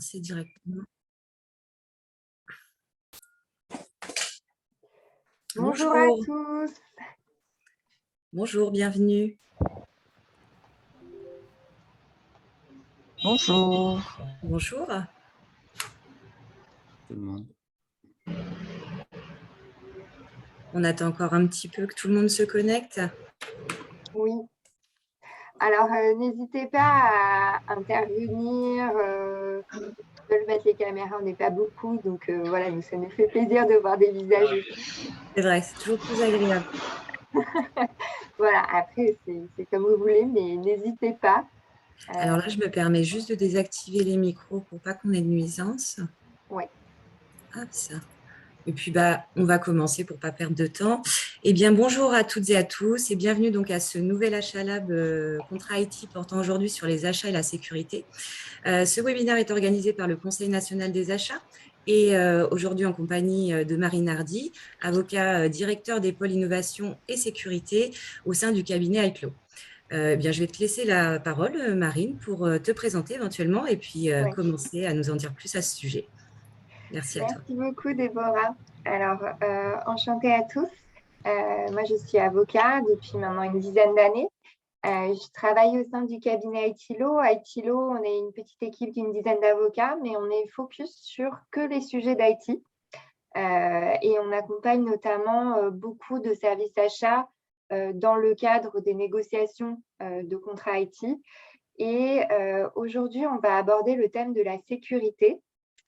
C'est directement. Bonjour à tous. Bonjour, bienvenue. Bonjour. Bonjour. Tout le monde. On attend encore un petit peu que tout le monde se connecte. Oui. Alors, n'hésitez pas à intervenir. De le mettre les caméras, on n'est pas beaucoup. Donc, voilà, ça nous fait plaisir de voir des visages aussi. C'est vrai, c'est toujours plus agréable. Voilà, après, c'est comme vous voulez, mais n'hésitez pas. Alors là, je me permets juste de désactiver les micros pour pas qu'on ait de nuisance. Oui. Hop, ça. Et puis, on va commencer pour ne pas perdre de temps. Eh bien, bonjour à toutes et à tous et bienvenue donc à ce nouvel Achat Lab Contrat IT portant aujourd'hui sur les achats et la sécurité. Ce webinaire est organisé par le Conseil national des achats et aujourd'hui en compagnie de Marine Hardy, avocat directeur des pôles innovation et sécurité au sein du cabinet iClo. Bien, je vais te laisser la parole, Marine, pour te présenter éventuellement et puis commencer à nous en dire plus à ce sujet. Merci à toi. Merci beaucoup, Déborah. Alors, enchantée à tous. Moi, je suis avocat depuis maintenant une dizaine d'années. Je travaille au sein du cabinet ITILO. ITILO, on est une petite équipe d'une dizaine d'avocats, mais on est focus sur que les sujets d'IT. Et on accompagne notamment beaucoup de services achats dans le cadre des négociations de contrats IT. Et aujourd'hui, on va aborder le thème de la sécurité.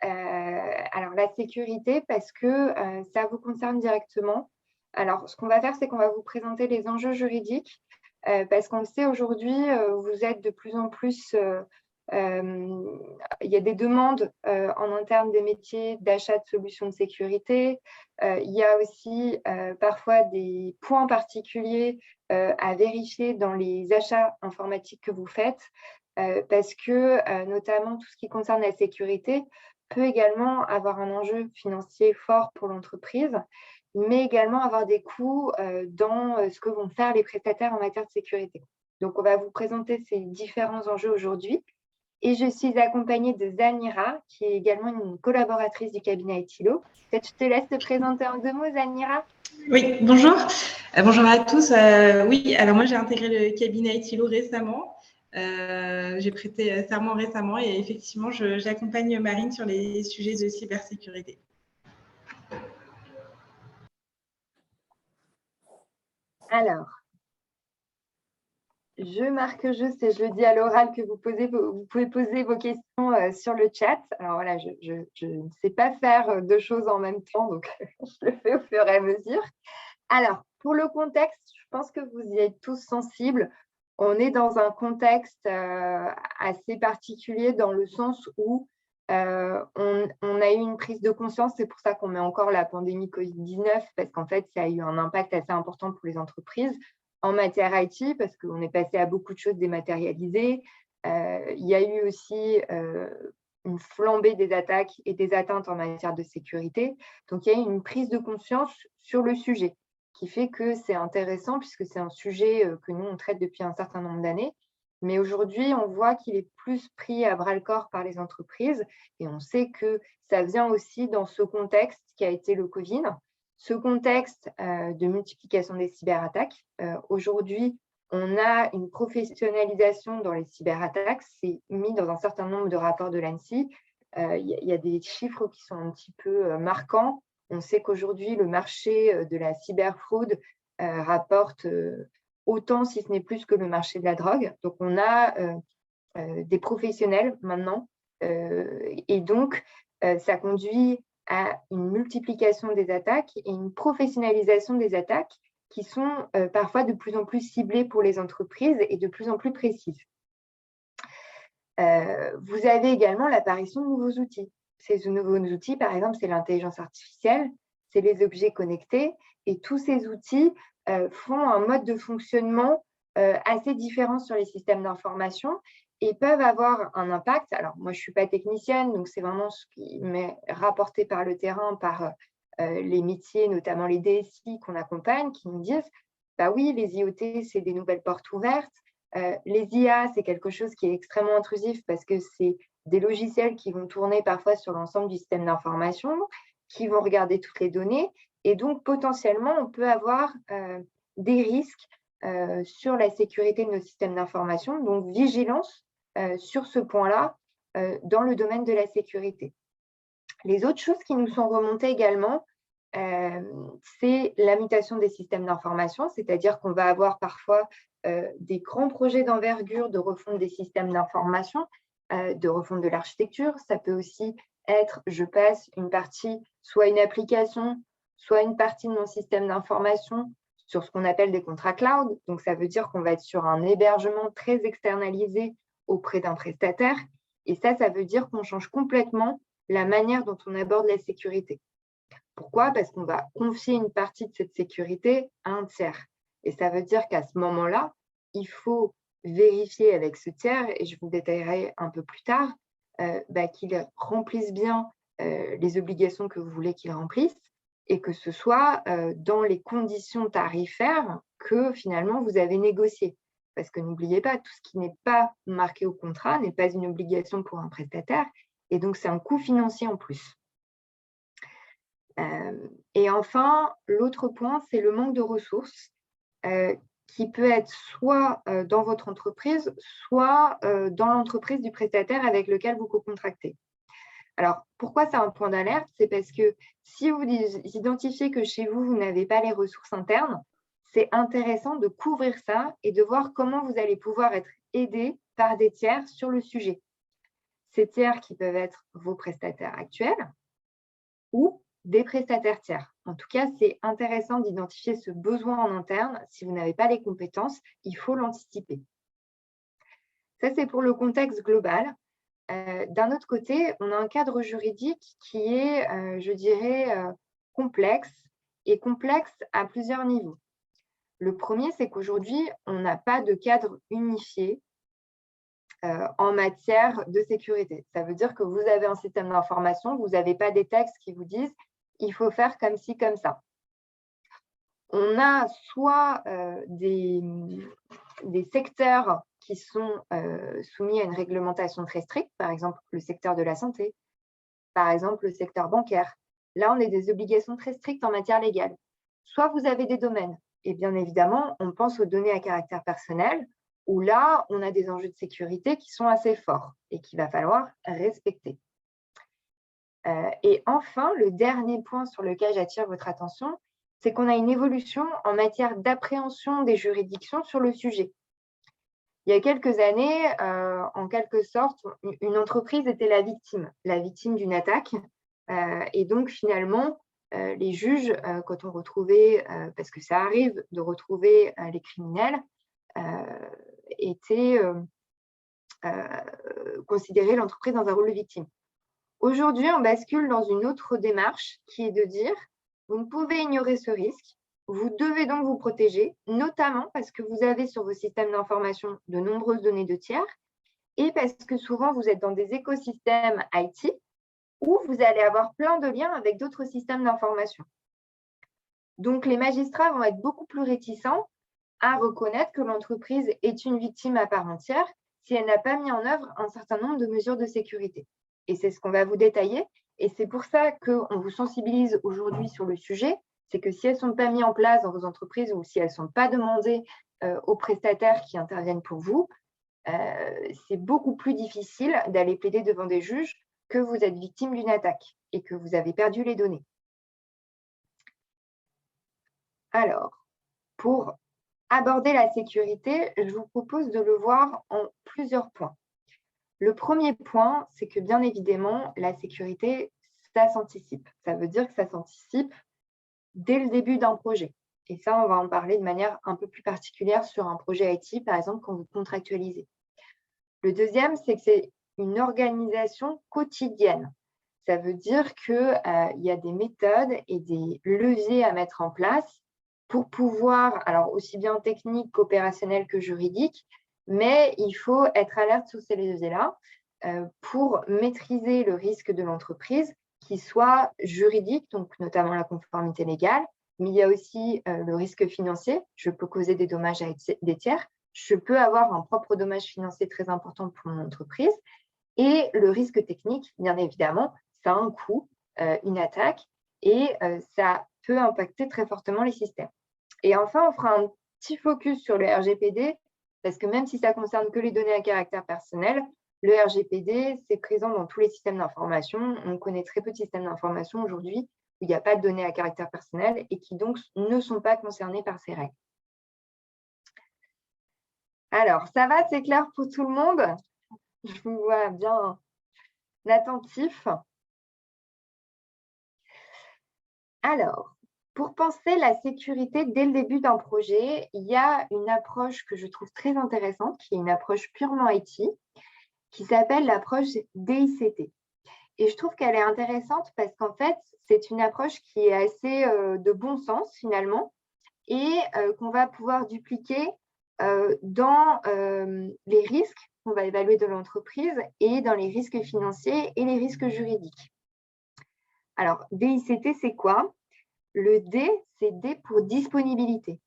Alors, la sécurité, parce que ça vous concerne directement. Alors, ce qu'on va faire, c'est qu'on va vous présenter les enjeux juridiques, parce qu'on le sait aujourd'hui, vous êtes de plus en plus… il y a des demandes en interne des métiers d'achat de solutions de sécurité. Il y a aussi parfois des points particuliers à vérifier dans les achats informatiques que vous faites, parce que notamment tout ce qui concerne la sécurité peut également avoir un enjeu financier fort pour l'entreprise, mais également avoir des coûts dans ce que vont faire les prestataires en matière de sécurité. Donc, on va vous présenter ces différents enjeux aujourd'hui. Et je suis accompagnée de Zanira, qui est également une collaboratrice du cabinet ITILO. Peut-être je te laisse te présenter en 2 mots, Zanira. Oui, bonjour. Bonjour à tous. Oui, alors moi, j'ai intégré le cabinet ITILO récemment. J'ai prêté serment récemment et effectivement, j'accompagne Marine sur les sujets de cybersécurité. Alors, je marque juste et je le dis à l'oral que vous pouvez poser vos questions sur le chat. Alors voilà, je ne sais pas faire 2 choses en même temps, donc je le fais au fur et à mesure. Alors, pour le contexte, je pense que vous y êtes tous sensibles. On est dans un contexte assez particulier dans le sens où on a eu une prise de conscience. C'est pour ça qu'on met encore la pandémie Covid-19, parce qu'en fait, ça a eu un impact assez important pour les entreprises en matière IT, parce qu'on est passé à beaucoup de choses dématérialisées. Il y a eu aussi une flambée des attaques et des atteintes en matière de sécurité. Donc, il y a eu une prise de conscience sur le sujet, qui fait que c'est intéressant puisque c'est un sujet que nous, on traite depuis un certain nombre d'années. Mais aujourd'hui, on voit qu'il est plus pris à bras-le-corps par les entreprises et on sait que ça vient aussi dans ce contexte qui a été le Covid, ce contexte de multiplication des cyberattaques. Aujourd'hui, on a une professionnalisation dans les cyberattaques. C'est mis dans un certain nombre de rapports de l'ANSSI. Il y a des chiffres qui sont un petit peu marquants. On sait qu'aujourd'hui, le marché de la cyberfraude rapporte autant, si ce n'est plus, que le marché de la drogue. Donc, on a des professionnels maintenant. Et donc, ça conduit à une multiplication des attaques et une professionnalisation des attaques qui sont parfois de plus en plus ciblées pour les entreprises et de plus en plus précises. Vous avez également l'apparition de nouveaux outils. Ces nouveaux outils, par exemple, c'est l'intelligence artificielle, c'est les objets connectés, et tous ces outils font un mode de fonctionnement assez différent sur les systèmes d'information et peuvent avoir un impact. Alors, moi, je ne suis pas technicienne, donc c'est vraiment ce qui m'est rapporté par le terrain, par les métiers, notamment les DSI qu'on accompagne, qui nous disent « bah oui, les IoT, c'est des nouvelles portes ouvertes ». Les IA, c'est quelque chose qui est extrêmement intrusif parce que c'est des logiciels qui vont tourner parfois sur l'ensemble du système d'information, qui vont regarder toutes les données. Et donc, potentiellement, on peut avoir des risques sur la sécurité de nos systèmes d'information. Donc, vigilance sur ce point-là dans le domaine de la sécurité. Les autres choses qui nous sont remontées également, c'est la mutation des systèmes d'information, c'est-à-dire qu'on va avoir parfois des grands projets d'envergure de refonte des systèmes d'information, de refonte de l'architecture. Ça peut aussi être, je passe une partie, soit une application, soit une partie de mon système d'information sur ce qu'on appelle des contrats cloud. Donc, ça veut dire qu'on va être sur un hébergement très externalisé auprès d'un prestataire. Et ça veut dire qu'on change complètement la manière dont on aborde la sécurité. Pourquoi? Parce qu'on va confier une partie de cette sécurité à un tiers. Et ça veut dire qu'à ce moment-là, il faut vérifier avec ce tiers, et je vous détaillerai un peu plus tard, qu'il remplisse bien les obligations que vous voulez qu'il remplisse et que ce soit dans les conditions tarifaires que finalement vous avez négociées. Parce que n'oubliez pas, tout ce qui n'est pas marqué au contrat n'est pas une obligation pour un prestataire, et donc c'est un coût financier en plus. Et enfin, l'autre point, c'est le manque de ressources qui peut être soit dans votre entreprise, soit dans l'entreprise du prestataire avec lequel vous co-contractez. Alors, pourquoi c'est un point d'alerte? C'est parce que si vous identifiez que chez vous, vous n'avez pas les ressources internes, c'est intéressant de couvrir ça et de voir comment vous allez pouvoir être aidé par des tiers sur le sujet. Ces tiers qui peuvent être vos prestataires actuels ou des prestataires tiers. En tout cas, c'est intéressant d'identifier ce besoin en interne. Si vous n'avez pas les compétences, il faut l'anticiper. Ça, c'est pour le contexte global. D'un autre côté, on a un cadre juridique qui est, je dirais, complexe et complexe à plusieurs niveaux. Le premier, c'est qu'aujourd'hui, on n'a pas de cadre unifié en matière de sécurité. Ça veut dire que vous avez un système d'information, vous n'avez pas des textes qui vous disent « il faut faire comme ci, comme ça ». On a soit des secteurs qui sont soumis à une réglementation très stricte, par exemple le secteur de la santé, par exemple le secteur bancaire. Là, on a des obligations très strictes en matière légale. Soit vous avez des domaines, et bien évidemment, on pense aux données à caractère personnel, où là, on a des enjeux de sécurité qui sont assez forts et qu'il va falloir respecter. Et enfin, le dernier point sur lequel j'attire votre attention, c'est qu'on a une évolution en matière d'appréhension des juridictions sur le sujet. Il y a quelques années, en quelque sorte, une entreprise était la victime d'une attaque. Et donc, finalement, les juges, quand on retrouvait, parce que ça arrive de retrouver les criminels, considéraient l'entreprise dans un rôle de victime. Aujourd'hui, on bascule dans une autre démarche qui est de dire vous ne pouvez ignorer ce risque, vous devez donc vous protéger, notamment parce que vous avez sur vos systèmes d'information de nombreuses données de tiers et parce que souvent vous êtes dans des écosystèmes IT où vous allez avoir plein de liens avec d'autres systèmes d'information. Donc, les magistrats vont être beaucoup plus réticents à reconnaître que l'entreprise est une victime à part entière si elle n'a pas mis en œuvre un certain nombre de mesures de sécurité. Et c'est ce qu'on va vous détailler. Et c'est pour ça qu'on vous sensibilise aujourd'hui sur le sujet. C'est que si elles ne sont pas mises en place dans vos entreprises ou si elles ne sont pas demandées aux prestataires qui interviennent pour vous, c'est beaucoup plus difficile d'aller plaider devant des juges que vous êtes victime d'une attaque et que vous avez perdu les données. Alors, pour aborder la sécurité, je vous propose de le voir en plusieurs points. Le premier point, c'est que bien évidemment, la sécurité, ça s'anticipe. Ça veut dire que ça s'anticipe dès le début d'un projet. Et ça, on va en parler de manière un peu plus particulière sur un projet IT, par exemple, quand vous contractualisez. Le deuxième, c'est que c'est une organisation quotidienne. Ça veut dire qu'il y a des méthodes et des leviers à mettre en place pour pouvoir, alors aussi bien technique qu'opérationnel que juridique, mais il faut être alerte sur ces leviers-là pour maîtriser le risque de l'entreprise, qui soit juridique, donc notamment la conformité légale, mais il y a aussi le risque financier. Je peux causer des dommages à des tiers. Je peux avoir un propre dommage financier très important pour mon entreprise. Et le risque technique, bien évidemment, ça a un coût, une attaque, et ça peut impacter très fortement les systèmes. Et enfin, on fera un petit focus sur le RGPD, parce que même si ça ne concerne que les données à caractère personnel, le RGPD, c'est présent dans tous les systèmes d'information. On connaît très peu de systèmes d'information aujourd'hui où il n'y a pas de données à caractère personnel et qui donc ne sont pas concernés par ces règles. Alors, ça va, c'est clair pour tout le monde? Je vous vois bien attentif. Alors, pour penser la sécurité dès le début d'un projet, il y a une approche que je trouve très intéressante, qui est une approche purement IT, qui s'appelle l'approche DICT. Et je trouve qu'elle est intéressante parce qu'en fait, c'est une approche qui est assez de bon sens finalement et qu'on va pouvoir dupliquer dans les risques qu'on va évaluer de l'entreprise et dans les risques financiers et les risques juridiques. Alors, DICT, c'est quoi? Le D, c'est D pour disponibilité.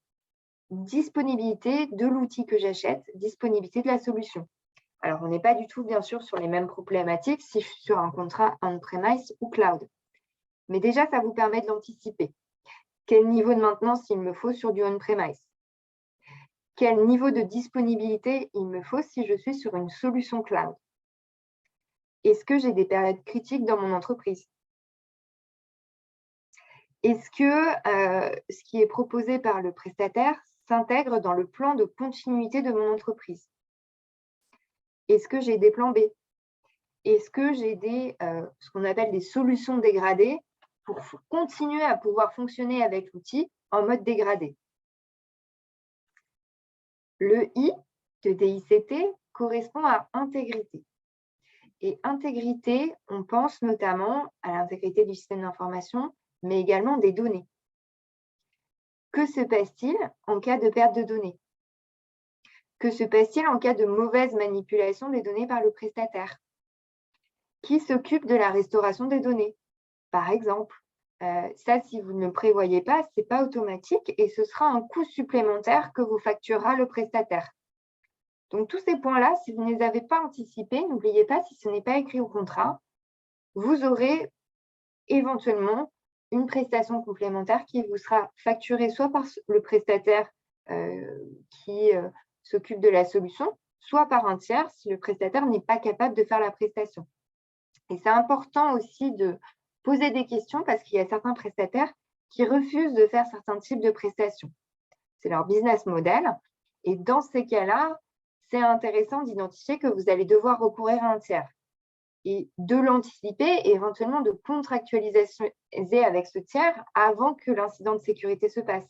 Disponibilité de l'outil que j'achète, disponibilité de la solution. Alors, on n'est pas du tout, bien sûr, sur les mêmes problématiques si je suis sur un contrat on-premise ou cloud. Mais déjà, ça vous permet de l'anticiper. Quel niveau de maintenance il me faut sur du on-premise? Quel niveau de disponibilité il me faut si je suis sur une solution cloud? Est-ce que j'ai des périodes critiques dans mon entreprise? Est-ce que ce qui est proposé par le prestataire s'intègre dans le plan de continuité de mon entreprise? Est-ce que j'ai des plans B? Est-ce que j'ai ce qu'on appelle des solutions dégradées pour continuer à pouvoir fonctionner avec l'outil en mode dégradé? Le I de DICT correspond à intégrité. Et intégrité, on pense notamment à l'intégrité du système d'information, mais également des données. Que se passe-t-il en cas de perte de données? Que se passe-t-il en cas de mauvaise manipulation des données par le prestataire? Qui s'occupe de la restauration des données, par exemple? Ça, si vous ne le prévoyez pas, ce n'est pas automatique et ce sera un coût supplémentaire que vous facturera le prestataire. Donc, tous ces points-là, si vous ne les avez pas anticipés, n'oubliez pas, si ce n'est pas écrit au contrat, vous aurez éventuellement une prestation complémentaire qui vous sera facturée soit par le prestataire qui s'occupe de la solution, soit par un tiers si le prestataire n'est pas capable de faire la prestation. Et c'est important aussi de poser des questions parce qu'il y a certains prestataires qui refusent de faire certains types de prestations. C'est leur business model. Et dans ces cas-là, c'est intéressant d'identifier que vous allez devoir recourir à un tiers et de l'anticiper et éventuellement de contractualiser avec ce tiers avant que l'incident de sécurité se passe.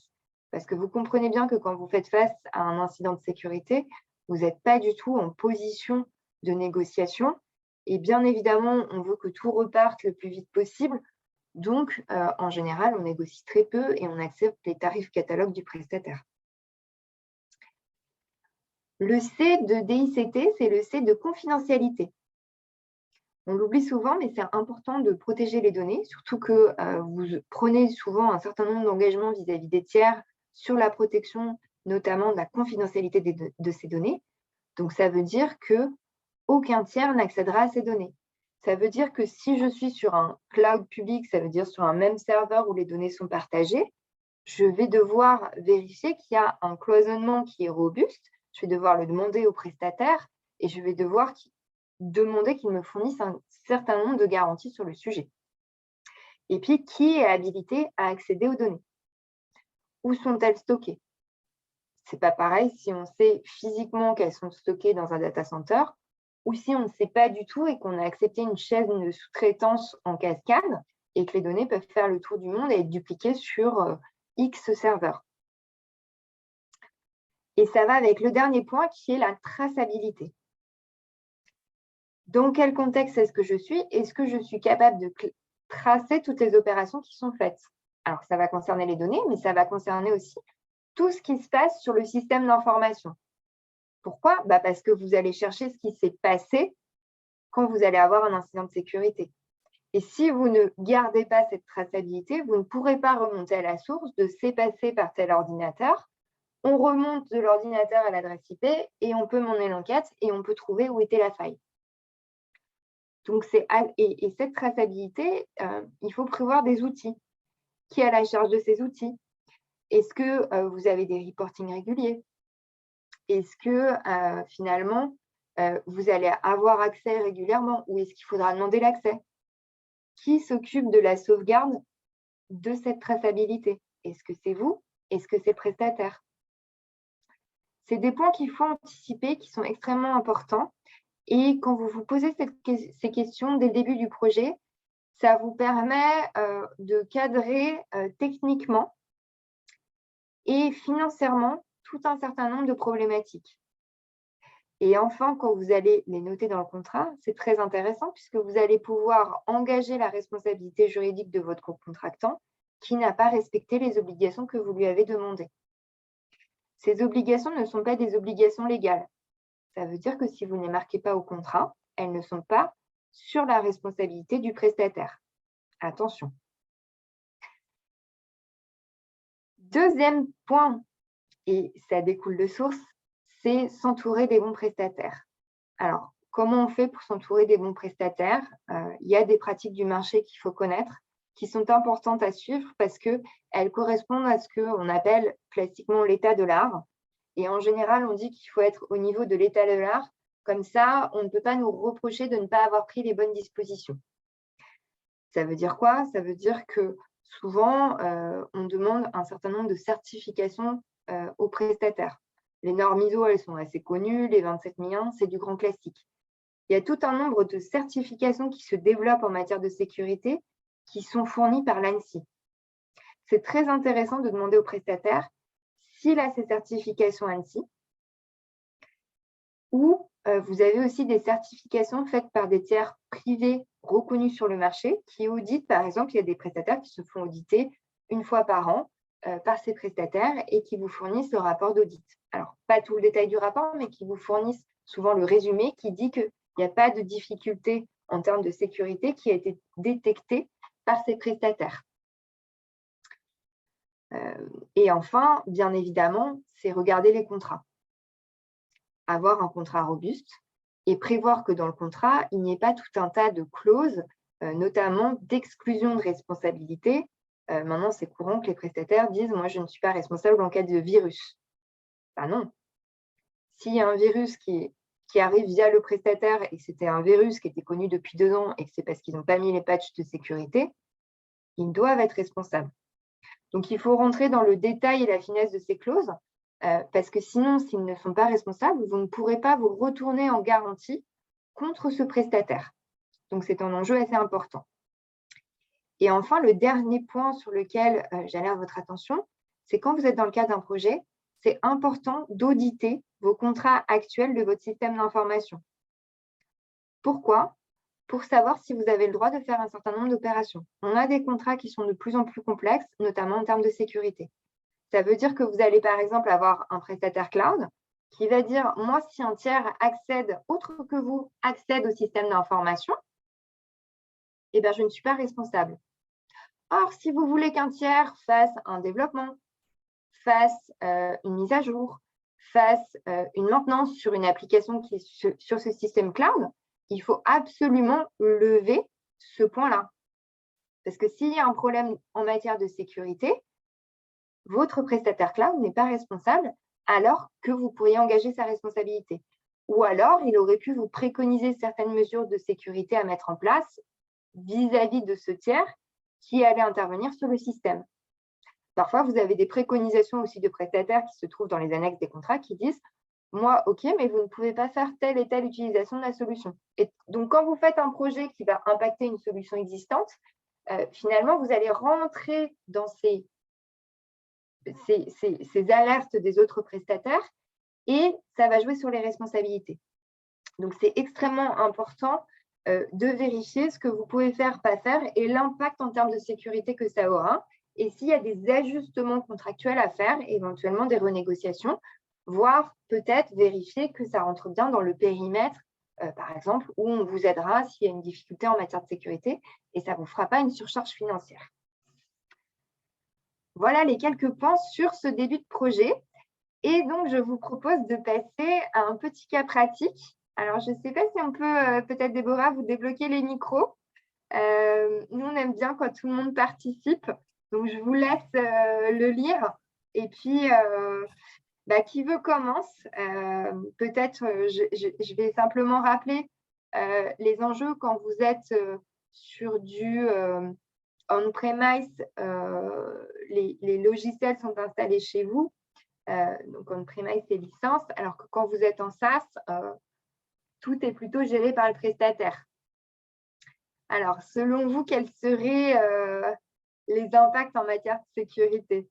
Parce que vous comprenez bien que quand vous faites face à un incident de sécurité, vous n'êtes pas du tout en position de négociation. Et bien évidemment, on veut que tout reparte le plus vite possible. Donc, en général, on négocie très peu et on accepte les tarifs catalogues du prestataire. Le C de DICT, c'est le C de confidentialité. On l'oublie souvent, mais c'est important de protéger les données, surtout que vous prenez souvent un certain nombre d'engagements vis-à-vis des tiers sur la protection, notamment de la confidentialité de ces données. Donc, ça veut dire qu'aucun tiers n'accédera à ces données. Ça veut dire que si je suis sur un cloud public, ça veut dire sur un même serveur où les données sont partagées, je vais devoir vérifier qu'il y a un cloisonnement qui est robuste. Je vais devoir le demander au prestataire et je vais devoir demander qu'il me fournisse un certain nombre de garanties sur le sujet. Et puis, qui est habilité à accéder aux données? Où sont-elles stockées? Ce n'est pas pareil si on sait physiquement qu'elles sont stockées dans un data center ou si on ne sait pas du tout et qu'on a accepté une chaîne de sous-traitance en cascade et que les données peuvent faire le tour du monde et être dupliquées sur X serveurs. Et ça va avec le dernier point qui est la traçabilité. Dans quel contexte est-ce que je suis? Est-ce que je suis capable de tracer toutes les opérations qui sont faites? Alors, ça va concerner les données, mais ça va concerner aussi tout ce qui se passe sur le système d'information. Pourquoi? Parce que vous allez chercher ce qui s'est passé quand vous allez avoir un incident de sécurité. Et si vous ne gardez pas cette traçabilité, vous ne pourrez pas remonter à la source de « c'est passé par tel ordinateur ». On remonte de l'ordinateur à l'adresse IP et on peut mener l'enquête et on peut trouver où était la faille. Donc, et cette traçabilité, il faut prévoir des outils. Qui a la charge de ces outils? Est-ce que vous avez des reportings réguliers? Est-ce que finalement, vous allez avoir accès régulièrement ou est-ce qu'il faudra demander l'accès? Qui s'occupe de la sauvegarde de cette traçabilité? Est-ce que c'est vous? Est-ce que c'est le prestataire? C'est des points qu'il faut anticiper, qui sont extrêmement importants. Et quand vous vous posez ces questions dès le début du projet, ça vous permet de cadrer techniquement et financièrement tout un certain nombre de problématiques. Et enfin, quand vous allez les noter dans le contrat, c'est très intéressant puisque vous allez pouvoir engager la responsabilité juridique de votre contractant qui n'a pas respecté les obligations que vous lui avez demandées. Ces obligations ne sont pas des obligations légales. Ça veut dire que si vous ne les marquez pas au contrat, elles ne sont pas sur la responsabilité du prestataire. Attention. Deuxième point, et ça découle de source, c'est s'entourer des bons prestataires. Alors, comment on fait pour s'entourer des bons prestataires? Il y a des pratiques du marché qu'il faut connaître, qui sont importantes à suivre parce qu'elles correspondent à ce qu'on appelle classiquement l'état de l'art. Et en général, on dit qu'il faut être au niveau de l'état de l'art. Comme ça, on ne peut pas nous reprocher de ne pas avoir pris les bonnes dispositions. Ça veut dire quoi? Ça veut dire que souvent, on demande un certain nombre de certifications aux prestataires. Les normes ISO, elles sont assez connues. Les 27001, c'est du grand classique. Il y a tout un nombre de certifications qui se développent en matière de sécurité qui sont fournies par l'ANSSI. C'est très intéressant de demander au prestataire s'il a ces certifications ANSSI ou vous avez aussi des certifications faites par des tiers privés reconnus sur le marché qui auditent, par exemple, il y a des prestataires qui se font auditer une fois par an par ces prestataires et qui vous fournissent le rapport d'audit. Alors, pas tout le détail du rapport, mais qui vous fournissent souvent le résumé qui dit qu'il n'y a pas de difficulté en termes de sécurité qui a été détectée par ces prestataires. Et enfin, bien évidemment, c'est regarder les contrats. Avoir un contrat robuste et prévoir que dans le contrat, il n'y ait pas tout un tas de clauses, notamment d'exclusion de responsabilité. Maintenant, c'est courant que les prestataires disent « moi, je ne suis pas responsable en cas de virus ». Ben non. S'il y a un virus qui arrive via le prestataire et que c'était un virus qui était connu depuis 2 ans et que c'est parce qu'ils n'ont pas mis les patchs de sécurité, ils doivent être responsables. Donc, il faut rentrer dans le détail et la finesse de ces clauses parce que sinon, s'ils ne sont pas responsables, vous ne pourrez pas vous retourner en garantie contre ce prestataire. Donc, c'est un enjeu assez important. Et enfin, le dernier point sur lequel j'alerte votre attention, c'est quand vous êtes dans le cadre d'un projet, c'est important d'auditer vos contrats actuels de votre système d'information. Pourquoi? Pour savoir si vous avez le droit de faire un certain nombre d'opérations. On a des contrats qui sont de plus en plus complexes, notamment en termes de sécurité. Ça veut dire que vous allez par exemple avoir un prestataire cloud qui va dire « moi, si un tiers accède, autre que vous, accède au système d'information, eh bien, je ne suis pas responsable. » Or, si vous voulez qu'un tiers fasse un développement, fasse une mise à jour, fasse une maintenance sur une application qui est sur ce système cloud, il faut absolument lever ce point-là. Parce que s'il y a un problème en matière de sécurité, votre prestataire cloud n'est pas responsable alors que vous pourriez engager sa responsabilité. Ou alors, il aurait pu vous préconiser certaines mesures de sécurité à mettre en place vis-à-vis de ce tiers qui allait intervenir sur le système. Parfois, vous avez des préconisations aussi de prestataires qui se trouvent dans les annexes des contrats qui disent « moi, ok, mais vous ne pouvez pas faire telle et telle utilisation de la solution ». Et donc, quand vous faites un projet qui va impacter une solution existante, finalement, vous allez rentrer dans ces alertes des autres prestataires et ça va jouer sur les responsabilités. Donc, c'est extrêmement important de vérifier ce que vous pouvez faire, pas faire et l'impact en termes de sécurité que ça aura. Et s'il y a des ajustements contractuels à faire, éventuellement des renégociations, voire peut-être vérifier que ça rentre bien dans le périmètre, par exemple, où on vous aidera s'il y a une difficulté en matière de sécurité et ça ne vous fera pas une surcharge financière. Voilà les quelques points sur ce début de projet. Et donc, je vous propose de passer à un petit cas pratique Alors, je ne sais pas si on peut, peut-être, Déborah, vous débloquer les micros. Nous, on aime bien quand tout le monde participe. Donc, je vous laisse le lire. Et puis, qui veut commence. Peut-être, je vais simplement rappeler les enjeux quand vous êtes sur du on-premise. Les logiciels sont installés chez vous. Donc, on-premise, c'est licence. Alors que quand vous êtes en SaaS, tout est plutôt géré par le prestataire. Alors, selon vous, quels seraient les impacts en matière de sécurité?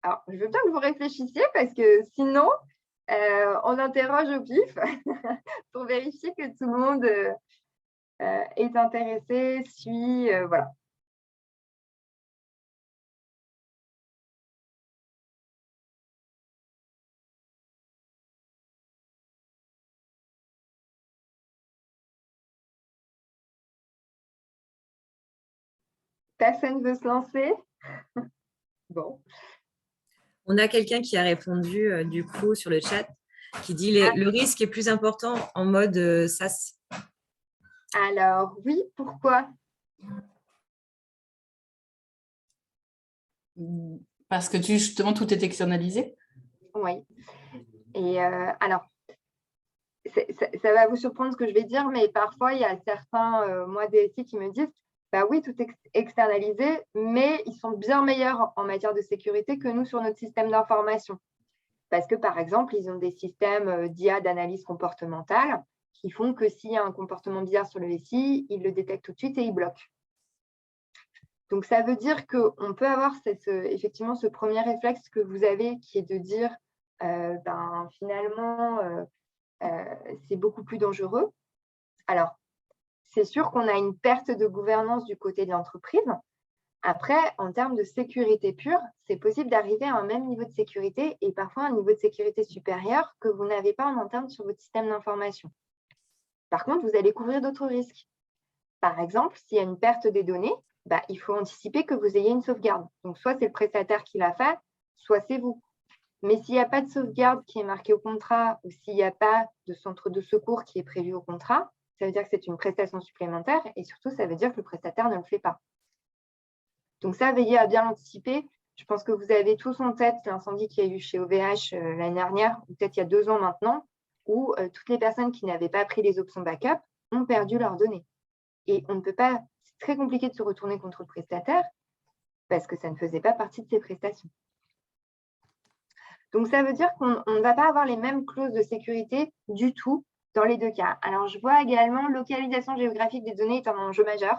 Alors, je veux bien que vous réfléchissiez parce que sinon, on interroge au pif pour vérifier que tout le monde est intéressé, suit, voilà. Personne veut se lancer? Bon. On a quelqu'un qui a répondu du coup sur le chat qui dit le risque est plus important en mode SaaS. Alors oui, pourquoi? Parce que justement, tout est externalisé. Oui. Et alors, ça va vous surprendre ce que je vais dire, mais parfois, il y a certains, moi, DSI qui me disent, bah oui, tout est externalisé, mais ils sont bien meilleurs en matière de sécurité que nous sur notre système d'information. Parce que, par exemple, ils ont des systèmes d'IA d'analyse comportementale qui font que s'il y a un comportement bizarre sur le SI, ils le détectent tout de suite et ils bloquent. Donc, ça veut dire qu'on peut avoir effectivement ce premier réflexe que vous avez qui est de dire, finalement, c'est beaucoup plus dangereux. Alors, c'est sûr qu'on a une perte de gouvernance du côté de l'entreprise. Après, en termes de sécurité pure, c'est possible d'arriver à un même niveau de sécurité et parfois un niveau de sécurité supérieur que vous n'avez pas en interne sur votre système d'information. Par contre, vous allez couvrir d'autres risques. Par exemple, s'il y a une perte des données, il faut anticiper que vous ayez une sauvegarde. Donc, soit c'est le prestataire qui l'a fait, soit c'est vous. Mais s'il n'y a pas de sauvegarde qui est marquée au contrat ou s'il n'y a pas de centre de secours qui est prévu au contrat, ça veut dire que c'est une prestation supplémentaire et surtout, ça veut dire que le prestataire ne le fait pas. Donc ça, veillez à bien l'anticiper. Je pense que vous avez tous en tête l'incendie qu'il y a eu chez OVH l'année dernière, ou peut-être il y a 2 ans maintenant, où toutes les personnes qui n'avaient pas pris les options backup ont perdu leurs données. Et on ne peut pas, c'est très compliqué de se retourner contre le prestataire parce que ça ne faisait pas partie de ses prestations. Donc, ça veut dire qu'on ne va pas avoir les mêmes clauses de sécurité du tout dans les 2 cas. Alors, je vois également localisation géographique des données est un enjeu majeur.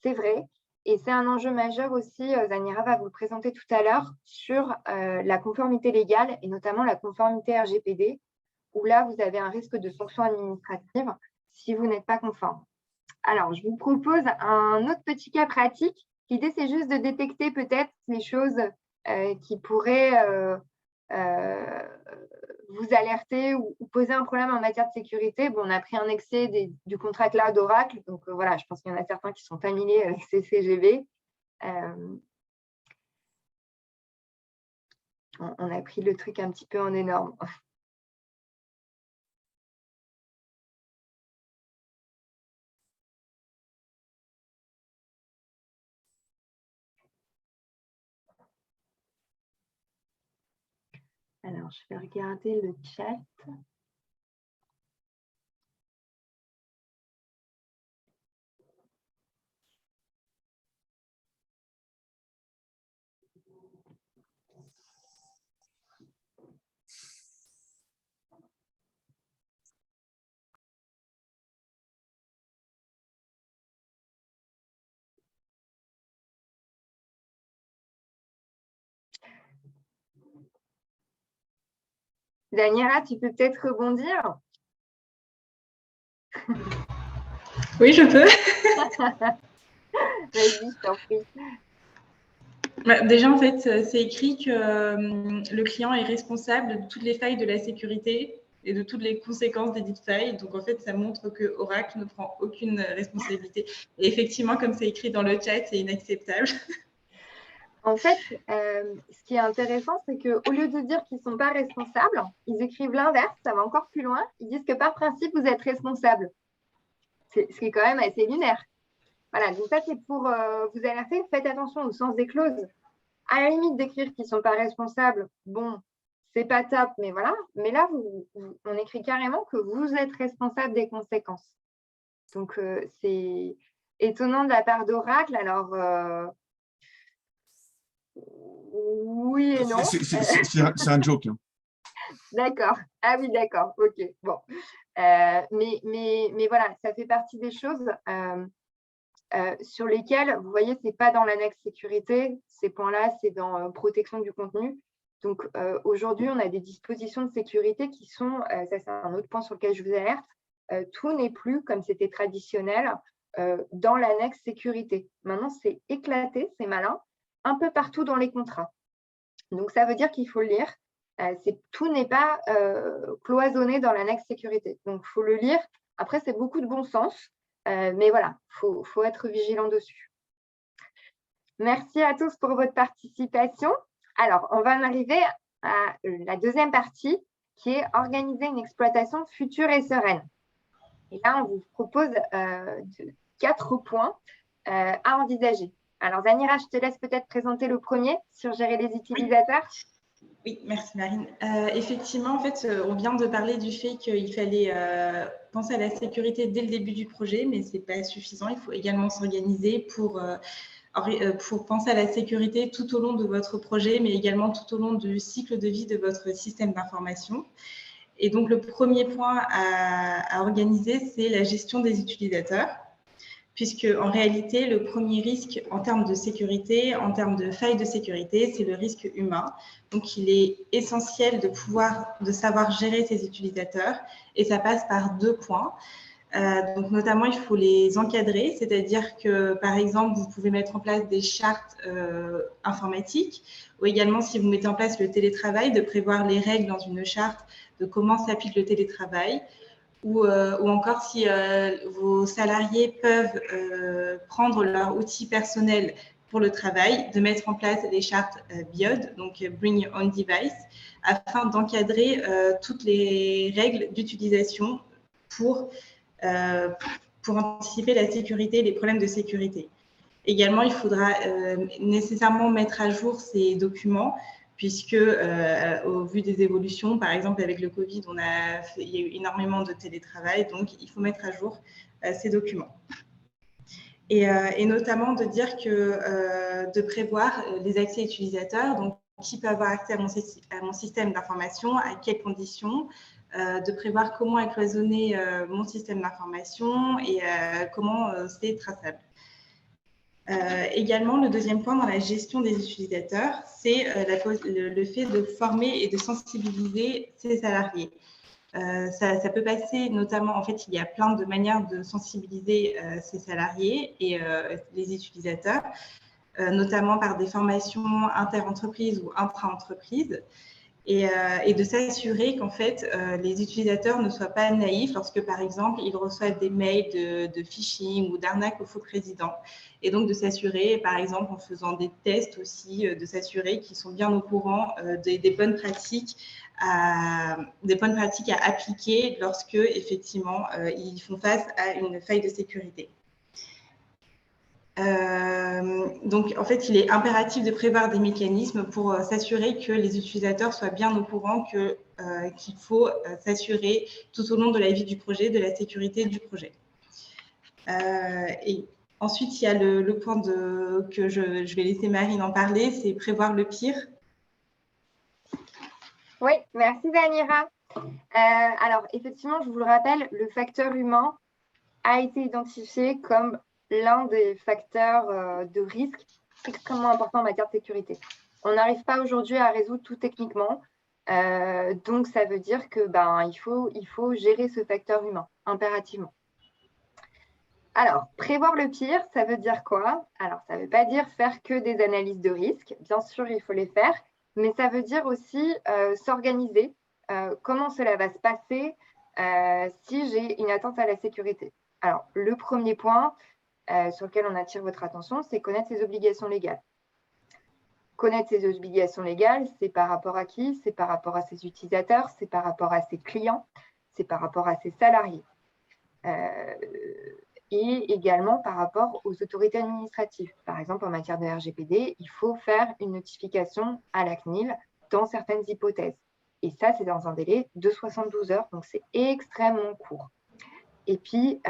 C'est vrai. Et c'est un enjeu majeur aussi, Zanira va vous le présenter tout à l'heure, sur la conformité légale et notamment la conformité RGPD, où là, vous avez un risque de sanction administrative si vous n'êtes pas conforme. Alors, je vous propose un autre petit cas pratique. L'idée, c'est juste de détecter peut-être les choses qui pourraient vous alerter ou poser un problème en matière de sécurité. Bon, on a pris un excès du contrat cloud d'Oracle, donc voilà, je pense qu'il y en a certains qui sont familiers avec ces CGV. On a pris le truc un petit peu en énorme. Alors, je vais regarder le chat. Daniela, tu peux peut-être rebondir? Oui, je peux. Vas-y, je t'en prie. Déjà, en fait, c'est écrit que le client est responsable de toutes les failles de la sécurité et de toutes les conséquences des dites failles. Donc, en fait, ça montre que Oracle ne prend aucune responsabilité. Et effectivement, comme c'est écrit dans le chat, c'est inacceptable. En fait, ce qui est intéressant, c'est qu'au lieu de dire qu'ils ne sont pas responsables, ils écrivent l'inverse, ça va encore plus loin. Ils disent que par principe, vous êtes responsable. Ce qui est quand même assez lunaire. Voilà, donc ça, c'est pour vous alerter. Faites attention au sens des clauses. À la limite d'écrire qu'ils ne sont pas responsables, bon, c'est pas top, mais voilà. Mais là, on écrit carrément que vous êtes responsable des conséquences. Donc, c'est étonnant de la part d'Oracle. Alors, oui et non. C'est un joke. Hein. D'accord. Ah oui, d'accord. OK. Bon. Mais voilà, ça fait partie des choses sur lesquelles, vous voyez, ce n'est pas dans l'annexe sécurité. Ces points-là, c'est dans protection du contenu. Donc, aujourd'hui, on a des dispositions de sécurité qui sont, ça c'est un autre point sur lequel je vous alerte, tout n'est plus comme c'était traditionnel dans l'annexe sécurité. Maintenant, c'est éclaté, c'est malin, un peu partout dans les contrats. Donc, ça veut dire qu'il faut le lire. Tout n'est pas cloisonné dans l'annexe sécurité. Donc, il faut le lire. Après, c'est beaucoup de bon sens. Mais voilà, il faut être vigilant dessus. Merci à tous pour votre participation. Alors, on va en arriver à la deuxième partie qui est organiser une exploitation future et sereine. Et là, on vous propose 4 points à envisager. Alors, Zanira, je te laisse peut-être présenter le premier sur gérer les utilisateurs. Oui, merci Marine. Effectivement, en fait, on vient de parler du fait qu'il fallait penser à la sécurité dès le début du projet, mais ce n'est pas suffisant. Il faut également s'organiser pour penser à la sécurité tout au long de votre projet, mais également tout au long du cycle de vie de votre système d'information. Et donc, le premier point à organiser, c'est la gestion des utilisateurs, puisque en réalité, le premier risque en termes de sécurité, en termes de failles de sécurité, c'est le risque humain. Donc, il est essentiel de savoir gérer ses utilisateurs, et ça passe par 2 points. Donc, notamment, il faut les encadrer, c'est-à-dire que, par exemple, vous pouvez mettre en place des chartes informatiques, ou également, si vous mettez en place le télétravail, de prévoir les règles dans une charte de comment s'applique le télétravail, ou encore si vos salariés peuvent prendre leur outil personnel pour le travail, de mettre en place des chartes BIOD, donc Bring Your Own Device, afin d'encadrer toutes les règles d'utilisation pour anticiper la sécurité et les problèmes de sécurité. Également, il faudra nécessairement mettre à jour ces documents, puisque au vu des évolutions, par exemple avec le Covid, il y a eu énormément de télétravail, donc il faut mettre à jour ces documents. Et notamment de dire que de prévoir les accès utilisateurs, donc qui peut avoir accès à mon système d'information, à quelles conditions, de prévoir comment est cloisonné mon système d'information et comment c'est traçable. Également, le deuxième point dans la gestion des utilisateurs, c'est le fait de former et de sensibiliser ses salariés. Ça peut passer notamment, en fait, il y a plein de manières de sensibiliser ses salariés et les utilisateurs, notamment par des formations inter-entreprises ou intra-entreprises. Et de s'assurer qu'en fait, les utilisateurs ne soient pas naïfs lorsque, par exemple, ils reçoivent des mails de phishing ou d'arnaque au faux président. Et donc, de s'assurer, par exemple, en faisant des tests aussi, de s'assurer qu'ils sont bien au courant des bonnes pratiques à appliquer lorsque, effectivement, ils font face à une faille de sécurité. Donc, en fait, il est impératif de prévoir des mécanismes pour s'assurer que les utilisateurs soient bien au courant qu'il faut s'assurer tout au long de la vie du projet, de la sécurité du projet. Et ensuite, il y a le point que je vais laisser Marine en parler, c'est prévoir le pire. Oui, merci Zanira. Alors, effectivement, je vous le rappelle, le facteur humain a été identifié comme l'un des facteurs de risque extrêmement importants en matière de sécurité. On n'arrive pas aujourd'hui à résoudre tout techniquement. Donc, ça veut dire que il faut gérer ce facteur humain impérativement. Alors, prévoir le pire, ça veut dire quoi? Alors, ça ne veut pas dire faire que des analyses de risque. Bien sûr, il faut les faire, mais ça veut dire aussi s'organiser. Comment cela va se passer si j'ai une atteinte à la sécurité? Alors, le premier point sur lequel on attire votre attention, c'est connaître ses obligations légales. connaître ses obligations légales, c'est par rapport à qui? C'est par rapport à ses utilisateurs, c'est par rapport à ses clients, c'est par rapport à ses salariés. Et également par rapport aux autorités administratives. Par exemple, en matière de RGPD, il faut faire une notification à la CNIL dans certaines hypothèses. Et ça, c'est dans un délai de 72 heures, donc c'est extrêmement court. Et puis,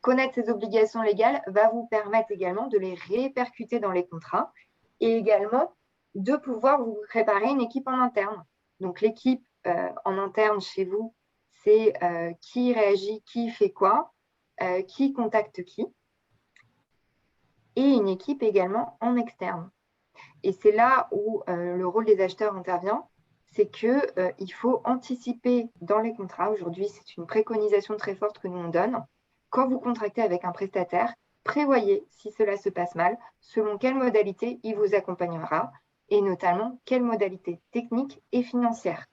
connaître ces obligations légales va vous permettre également de les répercuter dans les contrats et également de pouvoir vous préparer une équipe en interne. Donc, l'équipe en interne chez vous, c'est qui réagit, qui fait quoi, qui contacte qui, et une équipe également en externe. Et c'est là où le rôle des acheteurs intervient, c'est qu'il faut anticiper dans les contrats. Aujourd'hui, c'est une préconisation très forte que nous on donne. Quand vous contractez avec un prestataire, prévoyez, si cela se passe mal, selon quelle modalité il vous accompagnera, et notamment quelle modalité technique et financière.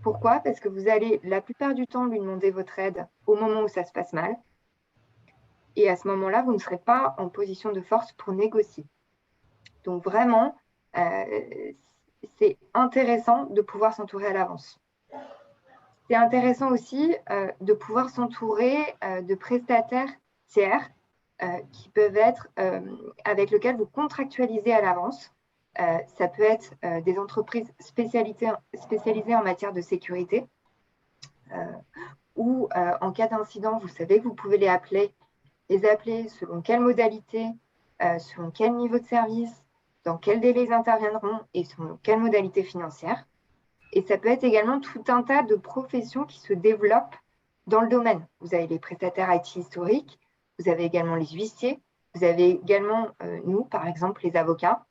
Pourquoi? Parce que vous allez la plupart du temps lui demander votre aide au moment où ça se passe mal. Et à ce moment-là, vous ne serez pas en position de force pour négocier. Donc vraiment, c'est intéressant de pouvoir s'entourer à l'avance. C'est intéressant aussi de pouvoir s'entourer de prestataires tiers qui peuvent être avec lesquels vous contractualisez à l'avance. Ça peut être des entreprises spécialisées en matière de sécurité ou en cas d'incident, vous savez que vous pouvez les appeler selon quelle modalité, selon quel niveau de service, dans quel délai ils interviendront et selon quelle modalité financière. Et ça peut être également tout un tas de professions qui se développent dans le domaine. Vous avez les prestataires IT historiques, vous avez également les huissiers, vous avez également nous, par exemple, les avocats.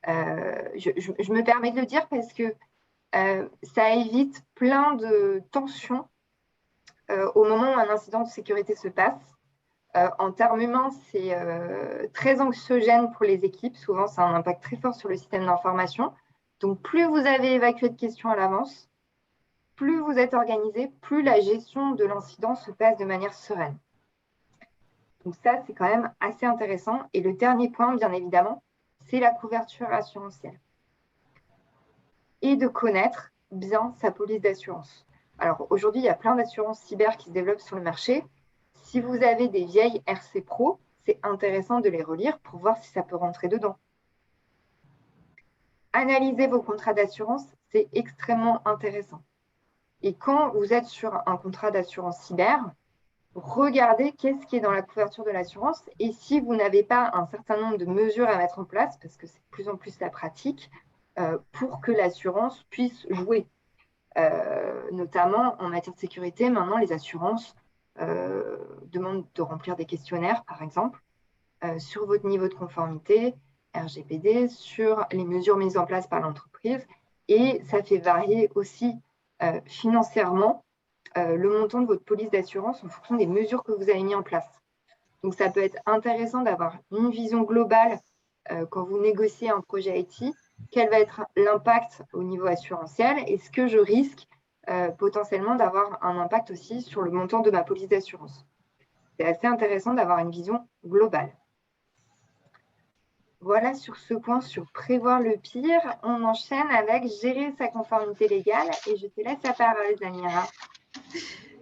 Je me permets de le dire parce que ça évite plein de tensions au moment où un incident de sécurité se passe. En termes humains, c'est très anxiogène pour les équipes. Souvent, ça a un impact très fort sur le système d'information. Donc, plus vous avez évacué de questions à l'avance, plus vous êtes organisé, plus la gestion de l'incident se passe de manière sereine. Donc ça, c'est quand même assez intéressant. Et le dernier point, bien évidemment, c'est la couverture assurantielle. Et de connaître bien sa police d'assurance. Alors, aujourd'hui, il y a plein d'assurances cyber qui se développent sur le marché. Si vous avez des vieilles RC Pro, c'est intéressant de les relire pour voir si ça peut rentrer dedans. Analyser vos contrats d'assurance, c'est extrêmement intéressant. Et quand vous êtes sur un contrat d'assurance cyber, regardez qu'est-ce qui est dans la couverture de l'assurance et si vous n'avez pas un certain nombre de mesures à mettre en place, parce que c'est de plus en plus la pratique, pour que l'assurance puisse jouer. Notamment en matière de sécurité, maintenant les assurances demandent de remplir des questionnaires, par exemple, sur votre niveau de conformité, RGPD, sur les mesures mises en place par l'entreprise. Et ça fait varier aussi financièrement le montant de votre police d'assurance en fonction des mesures que vous avez mises en place. Donc, ça peut être intéressant d'avoir une vision globale quand vous négociez un projet IT. Quel va être l'impact au niveau assurantiel? Est-ce que je risque potentiellement d'avoir un impact aussi sur le montant de ma police d'assurance? C'est assez intéressant d'avoir une vision globale. Voilà sur ce point, sur prévoir le pire. On enchaîne avec gérer sa conformité légale et je te laisse la parole, Zamira.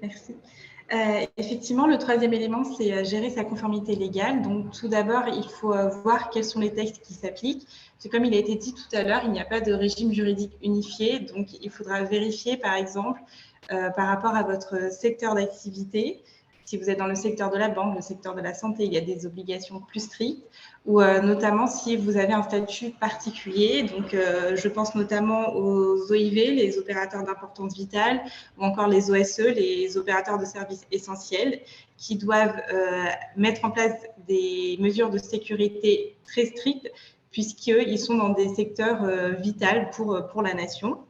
Merci. Effectivement, le troisième élément, c'est gérer sa conformité légale. Donc, tout d'abord, il faut voir quels sont les textes qui s'appliquent. C'est comme il a été dit tout à l'heure, il n'y a pas de régime juridique unifié. Donc, il faudra vérifier, par exemple, par rapport à votre secteur d'activité. Si vous êtes dans le secteur de la banque, le secteur de la santé, il y a des obligations plus strictes, ou notamment si vous avez un statut particulier. Donc, je pense notamment aux OIV, les opérateurs d'importance vitale, ou encore les OSE, les opérateurs de services essentiels, qui doivent mettre en place des mesures de sécurité très strictes, puisqu'ils sont dans des secteurs vitaux pour la nation.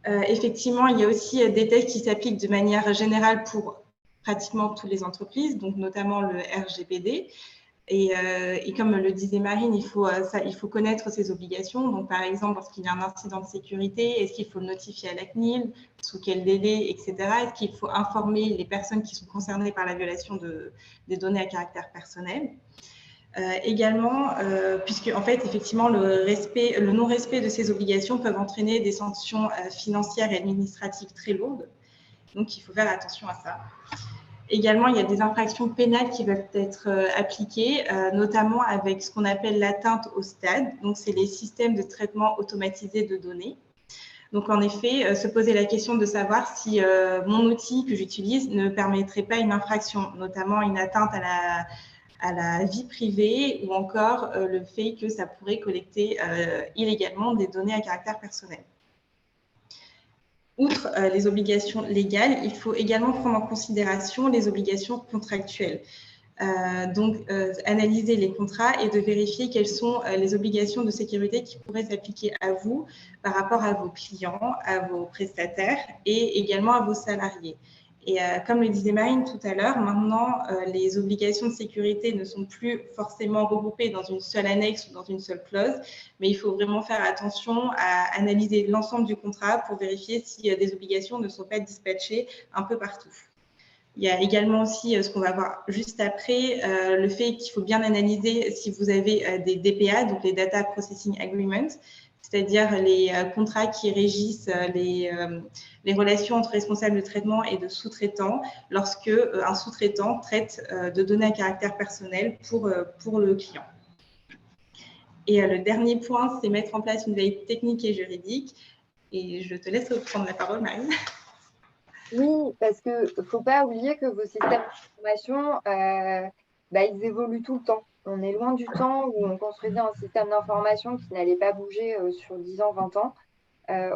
Effectivement, il y a aussi des textes qui s'appliquent de manière générale pour pratiquement toutes les entreprises, donc notamment le RGPD. Et comme le disait Marine, il faut connaître ses obligations. Donc, par exemple, lorsqu'il y a un incident de sécurité, est-ce qu'il faut le notifier à la CNIL, sous quel délai, etc. Est-ce qu'il faut informer les personnes qui sont concernées par la violation des données à caractère personnel? Également, puisque en fait, effectivement, le non-respect de ces obligations peuvent entraîner des sanctions financières et administratives très lourdes. Donc, il faut faire attention à ça. Également, il y a des infractions pénales qui peuvent être appliquées, notamment avec ce qu'on appelle l'atteinte au stade. Donc, c'est les systèmes de traitement automatisé de données. Donc, en effet, se poser la question de savoir si mon outil que j'utilise ne permettrait pas une infraction, notamment une atteinte à la vie privée ou encore le fait que ça pourrait collecter illégalement des données à caractère personnel. Outre les obligations légales, il faut également prendre en considération les obligations contractuelles. Donc, analyser les contrats et de vérifier quelles sont les obligations de sécurité qui pourraient s'appliquer à vous par rapport à vos clients, à vos prestataires et également à vos salariés. Et comme le disait Marine tout à l'heure, maintenant, les obligations de sécurité ne sont plus forcément regroupées dans une seule annexe ou dans une seule clause, mais il faut vraiment faire attention à analyser l'ensemble du contrat pour vérifier si des obligations ne sont pas dispatchées un peu partout. Il y a également aussi ce qu'on va voir juste après, le fait qu'il faut bien analyser si vous avez des DPA, donc les Data Processing Agreements, c'est-à-dire les contrats qui régissent les relations entre responsables de traitement et de sous-traitants lorsque un sous-traitant traite de données à caractère personnel pour le client. Et le dernier point, c'est mettre en place une veille technique et juridique. Et je te laisse reprendre la parole, Marine. Oui, parce qu'il ne faut pas oublier que vos systèmes d'information, ils évoluent tout le temps. On est loin du temps où on construisait un système d'information qui n'allait pas bouger sur 10 ans, 20 ans.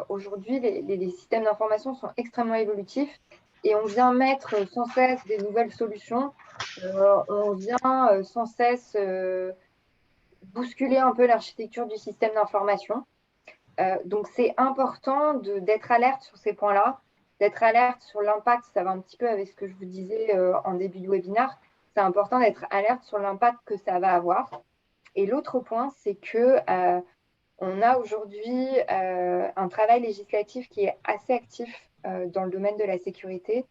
Aujourd'hui, les systèmes d'information sont extrêmement évolutifs et on vient mettre sans cesse des nouvelles solutions. On vient sans cesse bousculer un peu l'architecture du système d'information. Donc, c'est important d'être alerte sur ces points-là, d'être alerte sur l'impact. Ça va un petit peu avec ce que je vous disais en début de webinaire. C'est important d'être alerte sur l'impact que ça va avoir. Et l'autre point, c'est que on a aujourd'hui un travail législatif qui est assez actif dans le domaine de la sécurité,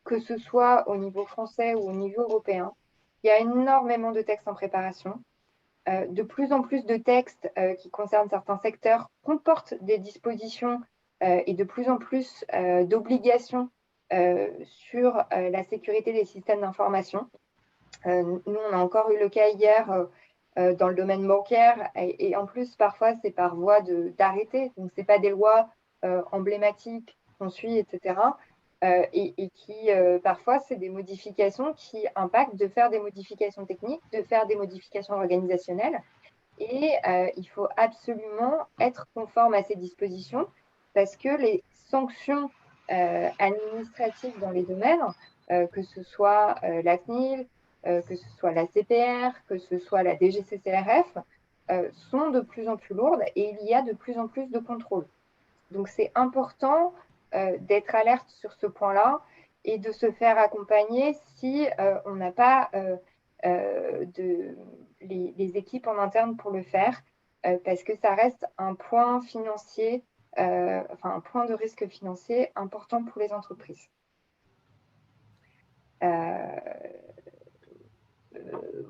que ce soit au niveau français ou au niveau européen. Il y a énormément de textes en préparation. De plus en plus de textes qui concernent certains secteurs comportent des dispositions et de plus en plus d'obligations sur la sécurité des systèmes d'information. Nous, on a encore eu le cas hier dans le domaine bancaire et en plus, parfois, c'est par voie d'arrêté. Donc, ce n'est pas des lois emblématiques qu'on suit, etc. Et qui, parfois, c'est des modifications qui impactent de faire des modifications techniques, de faire des modifications organisationnelles. Et il faut absolument être conforme à ces dispositions parce que les sanctions administratives dans les domaines, que ce soit la CNIL, que ce soit la CPR, que ce soit la DGCCRF, sont de plus en plus lourdes et il y a de plus en plus de contrôles. Donc, c'est important d'être alerte sur ce point-là et de se faire accompagner si on n'a pas les équipes en interne pour le faire, parce que ça reste un point financier, un point de risque financier important pour les entreprises.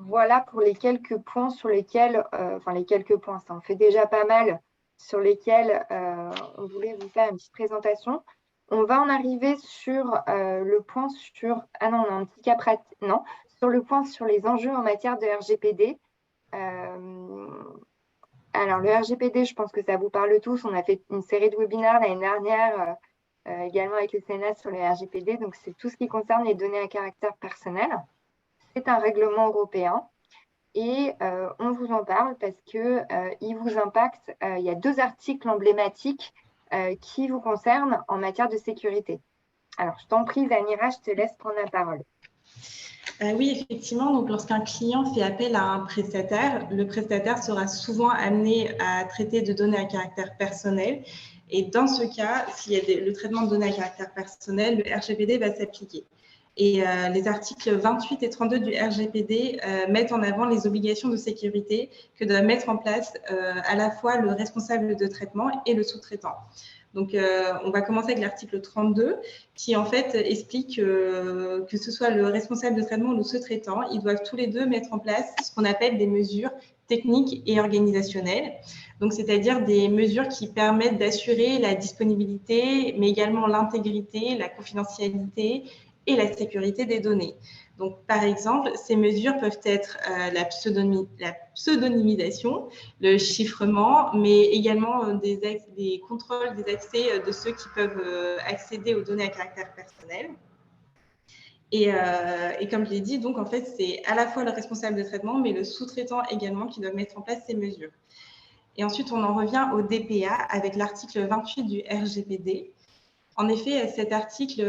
Voilà pour les quelques points sur lesquels, les quelques points, ça en fait déjà pas mal, sur lesquels on voulait vous faire une petite présentation. On va en arriver sur le point sur... Ah non, on a un petit cas pratique. Non, sur le point sur les enjeux en matière de RGPD. Alors, le RGPD, je pense que ça vous parle tous. On a fait une série de webinaires l'année dernière, également avec le Sénat sur le RGPD. Donc, c'est tout ce qui concerne les données à caractère personnel. C'est un règlement européen. Et on vous en parle parce qu'il vous impacte. Il y a 2 articles emblématiques qui vous concernent en matière de sécurité. Alors, je t'en prie, Zanira, je te laisse prendre la parole. Oui, effectivement. Donc, lorsqu'un client fait appel à un prestataire, le prestataire sera souvent amené à traiter de données à caractère personnel. Et dans ce cas, s'il y a le traitement de données à caractère personnel, le RGPD va s'appliquer. Et les articles 28 et 32 du RGPD mettent en avant les obligations de sécurité que doit mettre en place à la fois le responsable de traitement et le sous-traitant. Donc, on va commencer avec l'article 32 qui, en fait, explique que ce soit le responsable de traitement ou le sous-traitant, ils doivent tous les deux mettre en place ce qu'on appelle des mesures techniques et organisationnelles. Donc, c'est-à-dire des mesures qui permettent d'assurer la disponibilité, mais également l'intégrité, la confidentialité et la sécurité des données. Donc, par exemple, ces mesures peuvent être la pseudonymisation, le chiffrement, mais également des contrôles des accès de ceux qui peuvent accéder aux données à caractère personnel. Et comme je l'ai dit, donc en fait, c'est à la fois le responsable de traitement, mais le sous-traitant également qui doit mettre en place ces mesures. Et ensuite, on en revient au DPA avec l'article 28 du RGPD. En effet, cet article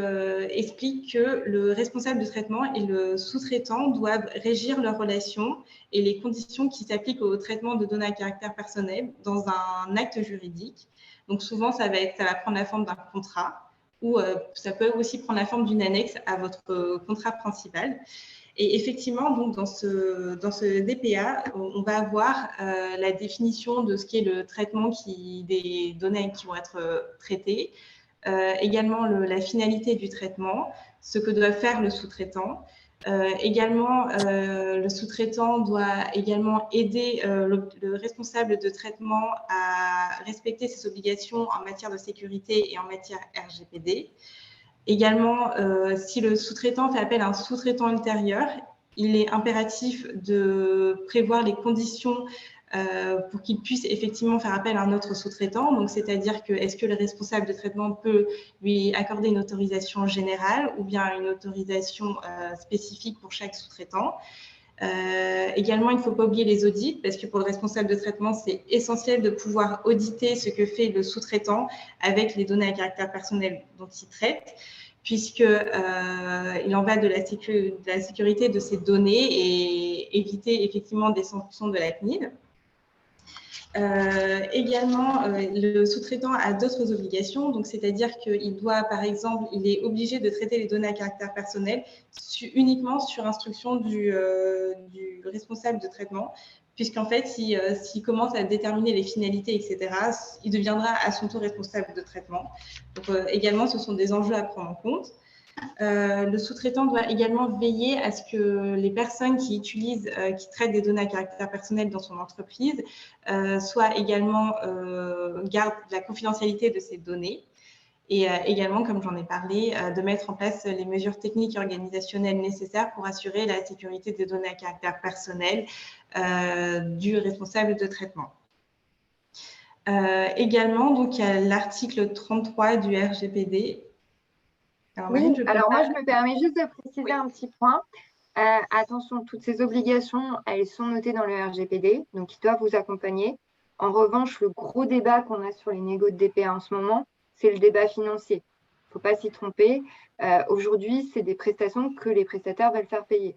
explique que le responsable de traitement et le sous-traitant doivent régir leurs relations et les conditions qui s'appliquent au traitement de données à caractère personnel dans un acte juridique. Donc souvent, ça va prendre la forme d'un contrat ou ça peut aussi prendre la forme d'une annexe à votre contrat principal. Et effectivement, donc dans ce DPA, on va avoir la définition de ce qu'est le traitement des données qui vont être traitées, également la finalité du traitement, ce que doit faire le sous-traitant. Également, le sous-traitant doit également aider le responsable de traitement à respecter ses obligations en matière de sécurité et en matière RGPD. Également, si le sous-traitant fait appel à un sous-traitant ultérieur, il est impératif de prévoir les conditions pour qu'il puisse effectivement faire appel à un autre sous-traitant. Donc, c'est-à-dire que est-ce que le responsable de traitement peut lui accorder une autorisation générale ou bien une autorisation spécifique pour chaque sous-traitant. Également, il ne faut pas oublier les audits parce que pour le responsable de traitement, c'est essentiel de pouvoir auditer ce que fait le sous-traitant avec les données à caractère personnel dont il traite, puisque il en va de la sécurité de ces données et éviter effectivement des sanctions de la CNIL. Également, le sous-traitant a d'autres obligations, donc c'est-à-dire qu'il doit, par exemple, il est obligé de traiter les données à caractère personnel uniquement sur instruction du responsable de traitement, puisqu'en fait, s'il commence à déterminer les finalités, etc., il deviendra à son tour responsable de traitement. Donc, également, ce sont des enjeux à prendre en compte. Le sous-traitant doit également veiller à ce que les personnes qui traitent des données à caractère personnel dans son entreprise soient également gardent la confidentialité de ces données. Et également, comme j'en ai parlé, de mettre en place les mesures techniques et organisationnelles nécessaires pour assurer la sécurité des données à caractère personnel du responsable de traitement. Également, donc, il y a l'article 33 du RGPD. Alors, oui, alors moi, je me permets juste de préciser un petit point. Attention, toutes ces obligations, elles sont notées dans le RGPD, donc ils doivent vous accompagner. En revanche, le gros débat qu'on a sur les négos de DPA en ce moment, c'est le débat financier. Il ne faut pas s'y tromper. Aujourd'hui, c'est des prestations que les prestataires veulent faire payer.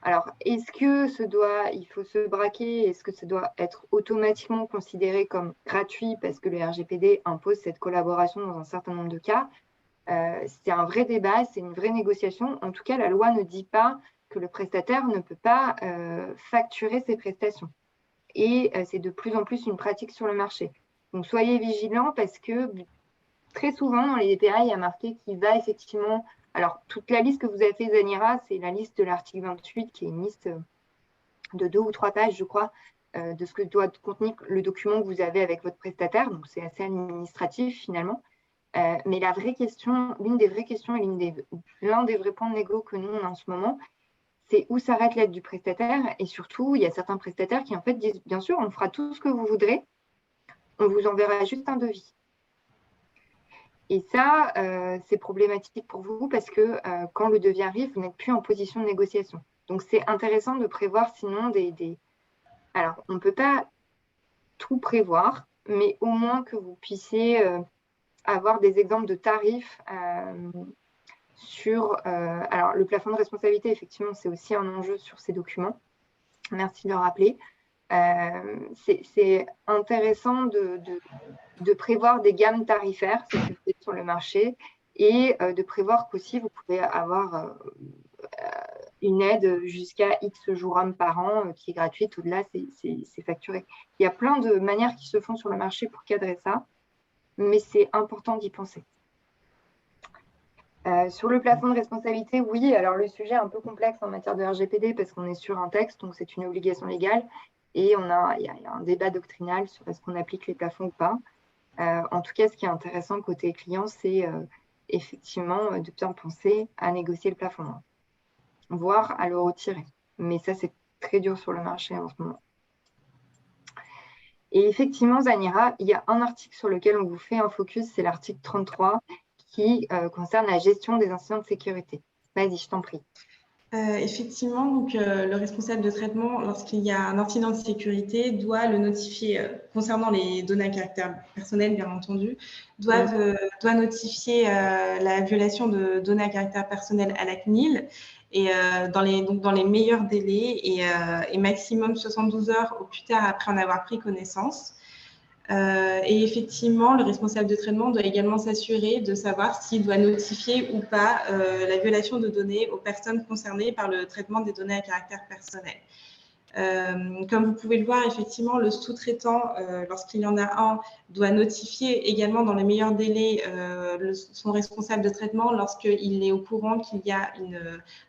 Alors, est-ce que il faut se braquer, est-ce que ça doit être automatiquement considéré comme gratuit parce que le RGPD impose cette collaboration dans un certain nombre de cas? C'est un vrai débat, c'est une vraie négociation. En tout cas, la loi ne dit pas que le prestataire ne peut pas facturer ses prestations. Et c'est de plus en plus une pratique sur le marché. Donc, soyez vigilants parce que très souvent, dans les DPA, il y a marqué qu'il va effectivement… Alors, toute la liste que vous avez fait, Zanira, c'est la liste de l'article 28, qui est une liste de 2 ou 3 pages, je crois, de ce que doit contenir le document que vous avez avec votre prestataire. Donc, c'est assez administratif, finalement. Mais la vraie question, l'une des vraies questions et l'un des vrais points de négo que nous, on a en ce moment, c'est où s'arrête l'aide du prestataire. Et surtout, il y a certains prestataires qui, en fait, disent, bien sûr, on fera tout ce que vous voudrez, on vous enverra juste un devis. Et ça, c'est problématique pour vous parce que quand le devis arrive, vous n'êtes plus en position de négociation. Donc, c'est intéressant de prévoir sinon Alors, on ne peut pas tout prévoir, mais au moins que vous puissiez… avoir des exemples de tarifs sur… alors, le plafond de responsabilité, effectivement, c'est aussi un enjeu sur ces documents. Merci de le rappeler. C'est intéressant de prévoir des gammes tarifaires sur le marché et de prévoir qu'aussi, vous pouvez avoir une aide jusqu'à X jours hommes par an qui est gratuite. Au-delà, c'est facturé. Il y a plein de manières qui se font sur le marché pour cadrer ça. mais c'est important d'y penser. Sur le plafond de responsabilité, oui, alors le sujet est un peu complexe en matière de RGPD parce qu'on est sur un texte, donc c'est une obligation légale, et il y a un débat doctrinal sur est-ce qu'on applique les plafonds ou pas. En tout cas, ce qui est intéressant côté client, c'est effectivement de bien penser à négocier le plafond, voire à le retirer. Mais ça, c'est très dur sur le marché en ce moment. Et effectivement, Zanira, il y a un article sur lequel on vous fait un focus, c'est l'article 33 qui concerne la gestion des incidents de sécurité. Vas-y, je t'en prie. Effectivement, donc, le responsable de traitement, lorsqu'il y a un incident de sécurité, doit le notifier, concernant les données à caractère personnel, bien entendu, doit notifier la violation de données à caractère personnel à la CNIL, et dans les meilleurs délais et maximum 72 heures au plus tard après en avoir pris connaissance. Et effectivement, le responsable de traitement doit également s'assurer de savoir s'il doit notifier ou pas la violation de données aux personnes concernées par le traitement des données à caractère personnel. Comme vous pouvez le voir, effectivement, le sous-traitant, lorsqu'il y en a un, doit notifier également dans les meilleurs délais son responsable de traitement lorsqu'il est au courant qu'il y a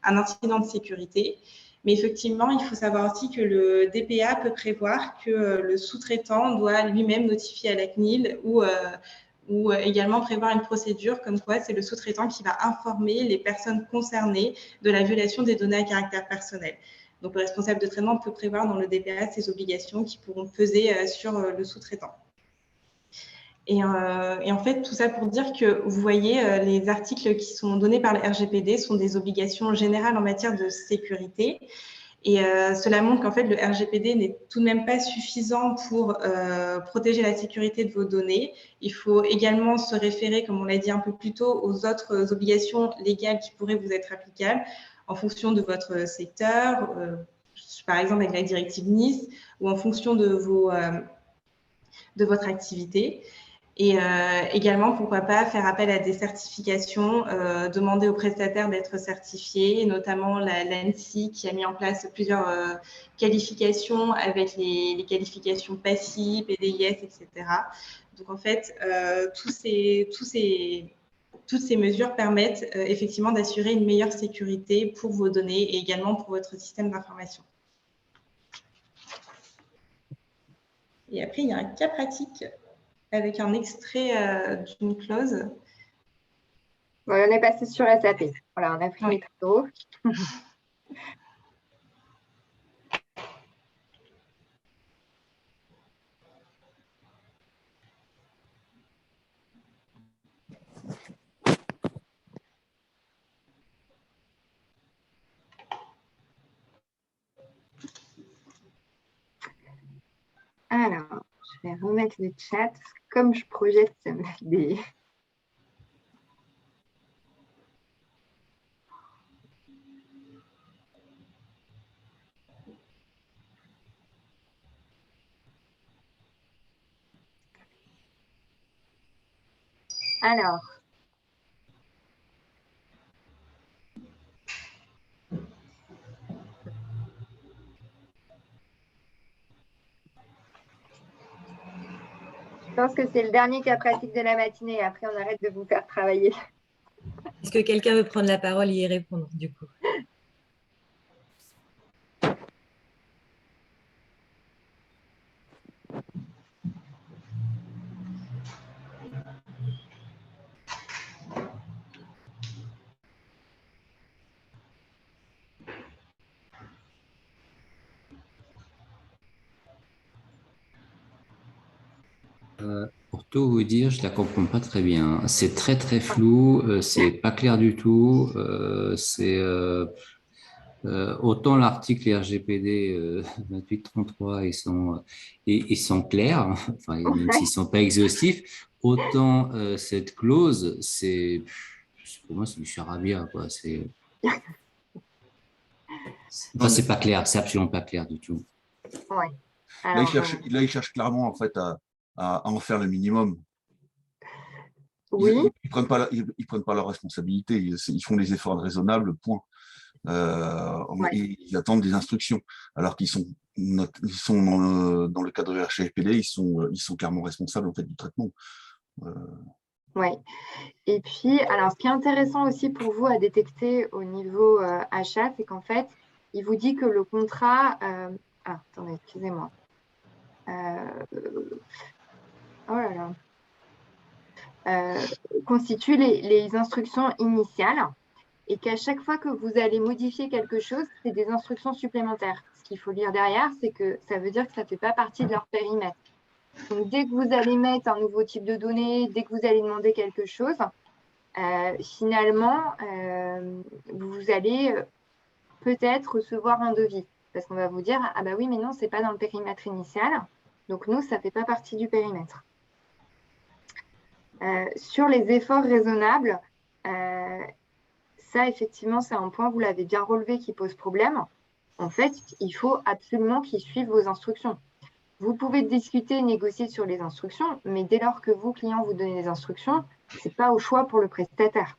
un incident de sécurité. Mais effectivement, il faut savoir aussi que le DPA peut prévoir que le sous-traitant doit lui-même notifier à la CNIL ou également prévoir une procédure comme quoi c'est le sous-traitant qui va informer les personnes concernées de la violation des données à caractère personnel. Donc, le responsable de traitement peut prévoir dans le DPA ces obligations qui pourront peser sur le sous-traitant. Et en fait, tout ça pour dire que vous voyez, les articles qui sont donnés par le RGPD sont des obligations générales en matière de sécurité. Et cela montre qu'en fait, le RGPD n'est tout de même pas suffisant pour protéger la sécurité de vos données. Il faut également se référer, comme on l'a dit un peu plus tôt, aux autres obligations légales qui pourraient vous être applicables en fonction de votre secteur, par exemple avec la directive Nice, ou en fonction de votre activité. Et également, pourquoi pas faire appel à des certifications, demander aux prestataires d'être certifiés, notamment l'ANSSI qui a mis en place plusieurs qualifications avec les qualifications PASI, PDIS, etc. Donc en fait, toutes ces mesures permettent effectivement d'assurer une meilleure sécurité pour vos données et également pour votre système d'information. Et après, il y a un cas pratique avec un extrait d'une clause. Voilà, on est passé sur SAP. Voilà, on a pris les travaux. Alors, je vais remettre le chat. Comme je projette, ça me fait des... Alors, je pense que c'est le dernier cas pratique de la matinée. Après, on arrête de vous faire travailler. Est-ce que quelqu'un veut prendre la parole et y répondre, du coup? Pour tout vous dire, je la comprends pas très bien. C'est très très flou, c'est pas clair du tout. Autant l'article RGPD 2833 ils sont clairs, enfin même s'ils sont pas exhaustifs. Autant cette clause, pour moi c'est du charabia quoi. Enfin, c'est pas clair, c'est absolument pas clair du tout. Ouais. Là, il cherche clairement en fait à en faire le minimum. Oui. Ils prennent pas leur responsabilité. Ils font les efforts raisonnables, point. Ils attendent des instructions, alors qu'ils sont dans le cadre du RGPD, ils sont clairement responsables en fait du traitement. Oui. Et puis, alors, ce qui est intéressant aussi pour vous à détecter au niveau achat, c'est qu'en fait, il vous dit que le contrat… attendez, excusez-moi. Oh là là. Constitue les instructions initiales et qu'à chaque fois que vous allez modifier quelque chose, c'est des instructions supplémentaires. Ce qu'il faut lire derrière, c'est que ça veut dire que ça ne fait pas partie de leur périmètre. Donc, dès que vous allez mettre un nouveau type de données, dès que vous allez demander quelque chose, finalement, vous allez peut-être recevoir un devis. Parce qu'on va vous dire, ah bah oui, mais non, ce n'est pas dans le périmètre initial. Donc, nous, ça ne fait pas partie du périmètre. Sur les efforts raisonnables, ça, effectivement, c'est un point, vous l'avez bien relevé, qui pose problème. En fait, il faut absolument qu'ils suivent vos instructions. Vous pouvez discuter, négocier sur les instructions, mais dès lors que vous, clients, vous donnez les instructions, ce n'est pas au choix pour le prestataire.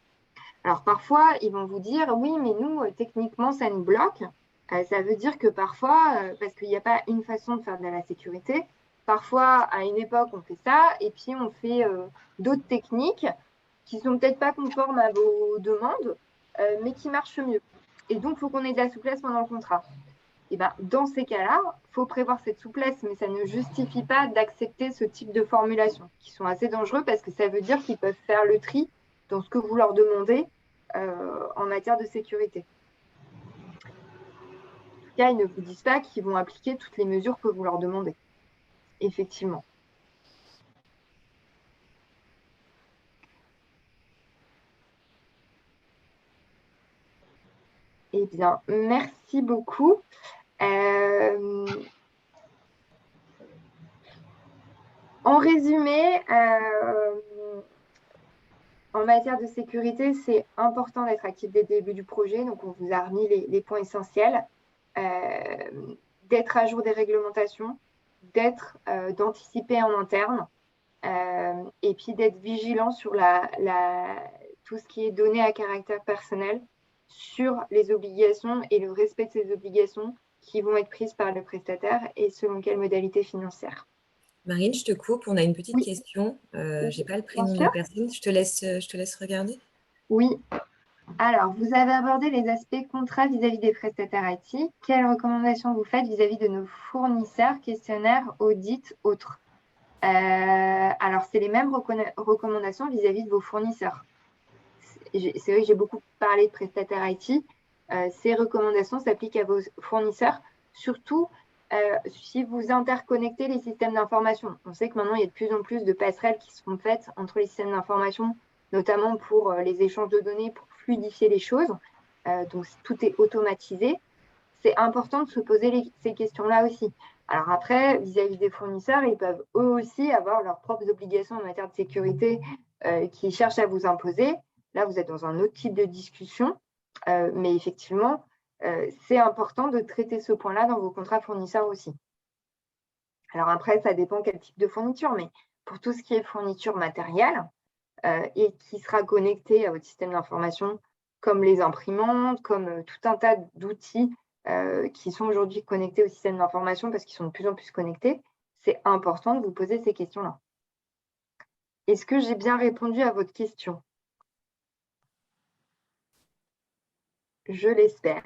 Alors, parfois, ils vont vous dire, oui, mais nous, techniquement, ça nous bloque. Ça veut dire que parfois, parce qu'il n'y a pas une façon de faire de la sécurité, parfois, à une époque, on fait ça, et puis on fait d'autres techniques qui ne sont peut-être pas conformes à vos demandes, mais qui marchent mieux. Et donc, il faut qu'on ait de la souplesse pendant le contrat. Et ben, dans ces cas-là, il faut prévoir cette souplesse, mais ça ne justifie pas d'accepter ce type de formulation, qui sont assez dangereux parce que ça veut dire qu'ils peuvent faire le tri dans ce que vous leur demandez en matière de sécurité. En tout cas, ils ne vous disent pas qu'ils vont appliquer toutes les mesures que vous leur demandez. Effectivement. Eh bien, merci beaucoup. En résumé, en matière de sécurité, c'est important d'être actif dès le début du projet. Donc, on vous a remis les points essentiels. D'être à jour des réglementations, d'anticiper en interne, et puis d'être vigilant sur tout ce qui est donné à caractère personnel, sur les obligations et le respect de ces obligations qui vont être prises par le prestataire et selon quelle modalité financière. Marine, je te coupe, on a une petite Oui. question. Je n'ai pas le prénom de sûr. la personne. Je te laisse regarder. Oui. Alors, vous avez abordé les aspects contrats vis-à-vis des prestataires IT. Quelles recommandations vous faites vis-à-vis de nos fournisseurs, questionnaires, audits, autres? Alors, c'est les mêmes recommandations vis-à-vis de vos fournisseurs. C'est vrai que j'ai beaucoup parlé de prestataires IT. Ces recommandations s'appliquent à vos fournisseurs, surtout si vous interconnectez les systèmes d'information. On sait que maintenant, il y a de plus en plus de passerelles qui sont faites entre les systèmes d'information, notamment pour les échanges de données, pour fluidifier les choses. Donc, tout est automatisé. C'est important de se poser ces questions-là aussi. Alors après, vis-à-vis des fournisseurs, ils peuvent eux aussi avoir leurs propres obligations en matière de sécurité qui cherchent à vous imposer. Là, vous êtes dans un autre type de discussion, mais effectivement, c'est important de traiter ce point-là dans vos contrats fournisseurs aussi. Alors après, ça dépend quel type de fourniture, mais pour tout ce qui est fourniture matérielle et qui sera connecté à votre système d'information, comme les imprimantes, comme tout un tas d'outils qui sont aujourd'hui connectés au système d'information parce qu'ils sont de plus en plus connectés, c'est important de vous poser ces questions-là. Est-ce que j'ai bien répondu à votre question? Je l'espère.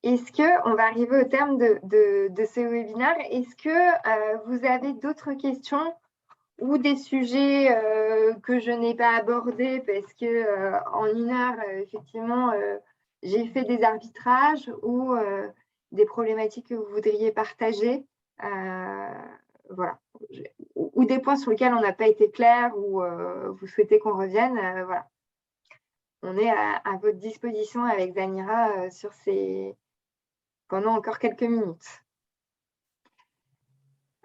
Est-ce qu'on va arriver au terme de ce webinaire? Est-ce que vous avez d'autres questions ou des sujets que je n'ai pas abordés parce que en une heure, effectivement, j'ai fait des arbitrages ou des problématiques que vous voudriez partager, voilà, ou des points sur lesquels on n'a pas été clair ou vous souhaitez qu'on revienne, voilà. On est à votre disposition avec Zanira pendant encore quelques minutes.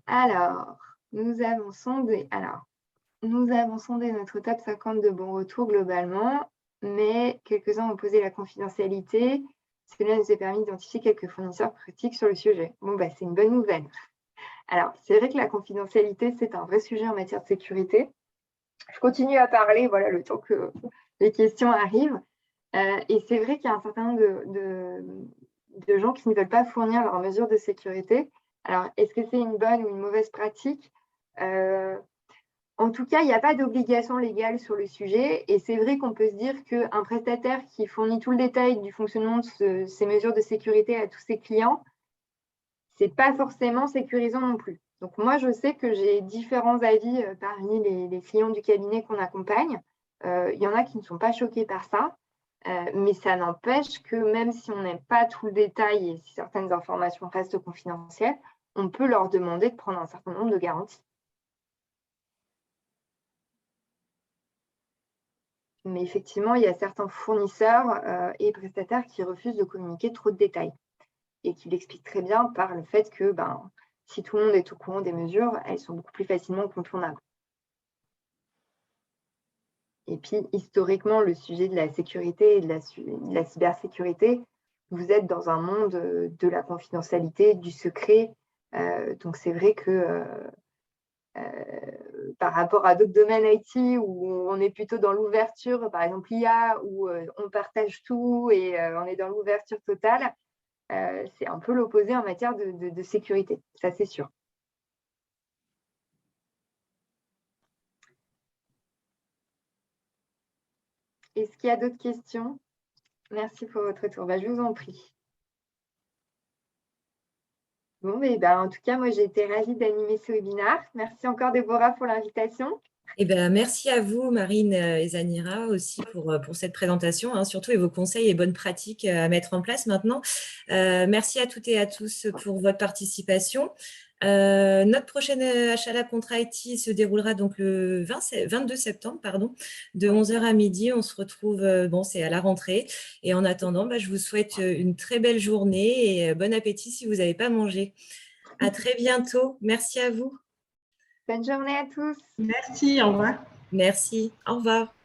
Alors, nous avons sondé notre top 50 de bons retours globalement, mais quelques-uns ont posé la confidentialité. Cela nous a permis d'identifier quelques fournisseurs critiques sur le sujet. Bon, bah, c'est une bonne nouvelle. Alors, c'est vrai que la confidentialité, c'est un vrai sujet en matière de sécurité. Je continue à parler, voilà, le temps que les questions arrivent. Et c'est vrai qu'il y a un certain nombre de gens qui ne veulent pas fournir leurs mesures de sécurité. Alors, est-ce que c'est une bonne ou une mauvaise pratique? En tout cas, il n'y a pas d'obligation légale sur le sujet. Et c'est vrai qu'on peut se dire qu'un prestataire qui fournit tout le détail du fonctionnement de ces mesures de sécurité à tous ses clients, ce n'est pas forcément sécurisant non plus. Donc moi, je sais que j'ai différents avis parmi les clients du cabinet qu'on accompagne. Il y en a qui ne sont pas choqués par ça, mais ça n'empêche que même si on n'aime pas tout le détail et si certaines informations restent confidentielles, on peut leur demander de prendre un certain nombre de garanties. Mais effectivement, il y a certains fournisseurs et prestataires qui refusent de communiquer trop de détails et qui l'expliquent très bien par le fait que si tout le monde est au courant des mesures, elles sont beaucoup plus facilement contournables. Et puis, historiquement, le sujet de la sécurité et de la cybersécurité, vous êtes dans un monde de la confidentialité, du secret. Donc, c'est vrai que par rapport à d'autres domaines IT où on est plutôt dans l'ouverture, par exemple l'IA, où on partage tout et on est dans l'ouverture totale, c'est un peu l'opposé en matière de sécurité, ça c'est sûr. Est-ce qu'il y a d'autres questions? Merci pour votre retour. Je vous en prie. Bon, mais en tout cas, moi, j'ai été ravie d'animer ce webinaire. Merci encore, Déborah, pour l'invitation. Merci à vous, Marine et Zanira, aussi pour cette présentation, surtout, et vos conseils et bonnes pratiques à mettre en place maintenant. Merci à toutes et à tous pour votre participation. Notre prochaine HLab Contra IT se déroulera donc le 22 septembre, de 11h à midi. On se retrouve, c'est à la rentrée. Et en attendant, je vous souhaite une très belle journée et bon appétit si vous n'avez pas mangé. À très bientôt. Merci à vous. Bonne journée à tous. Merci, au revoir. Merci. Au revoir.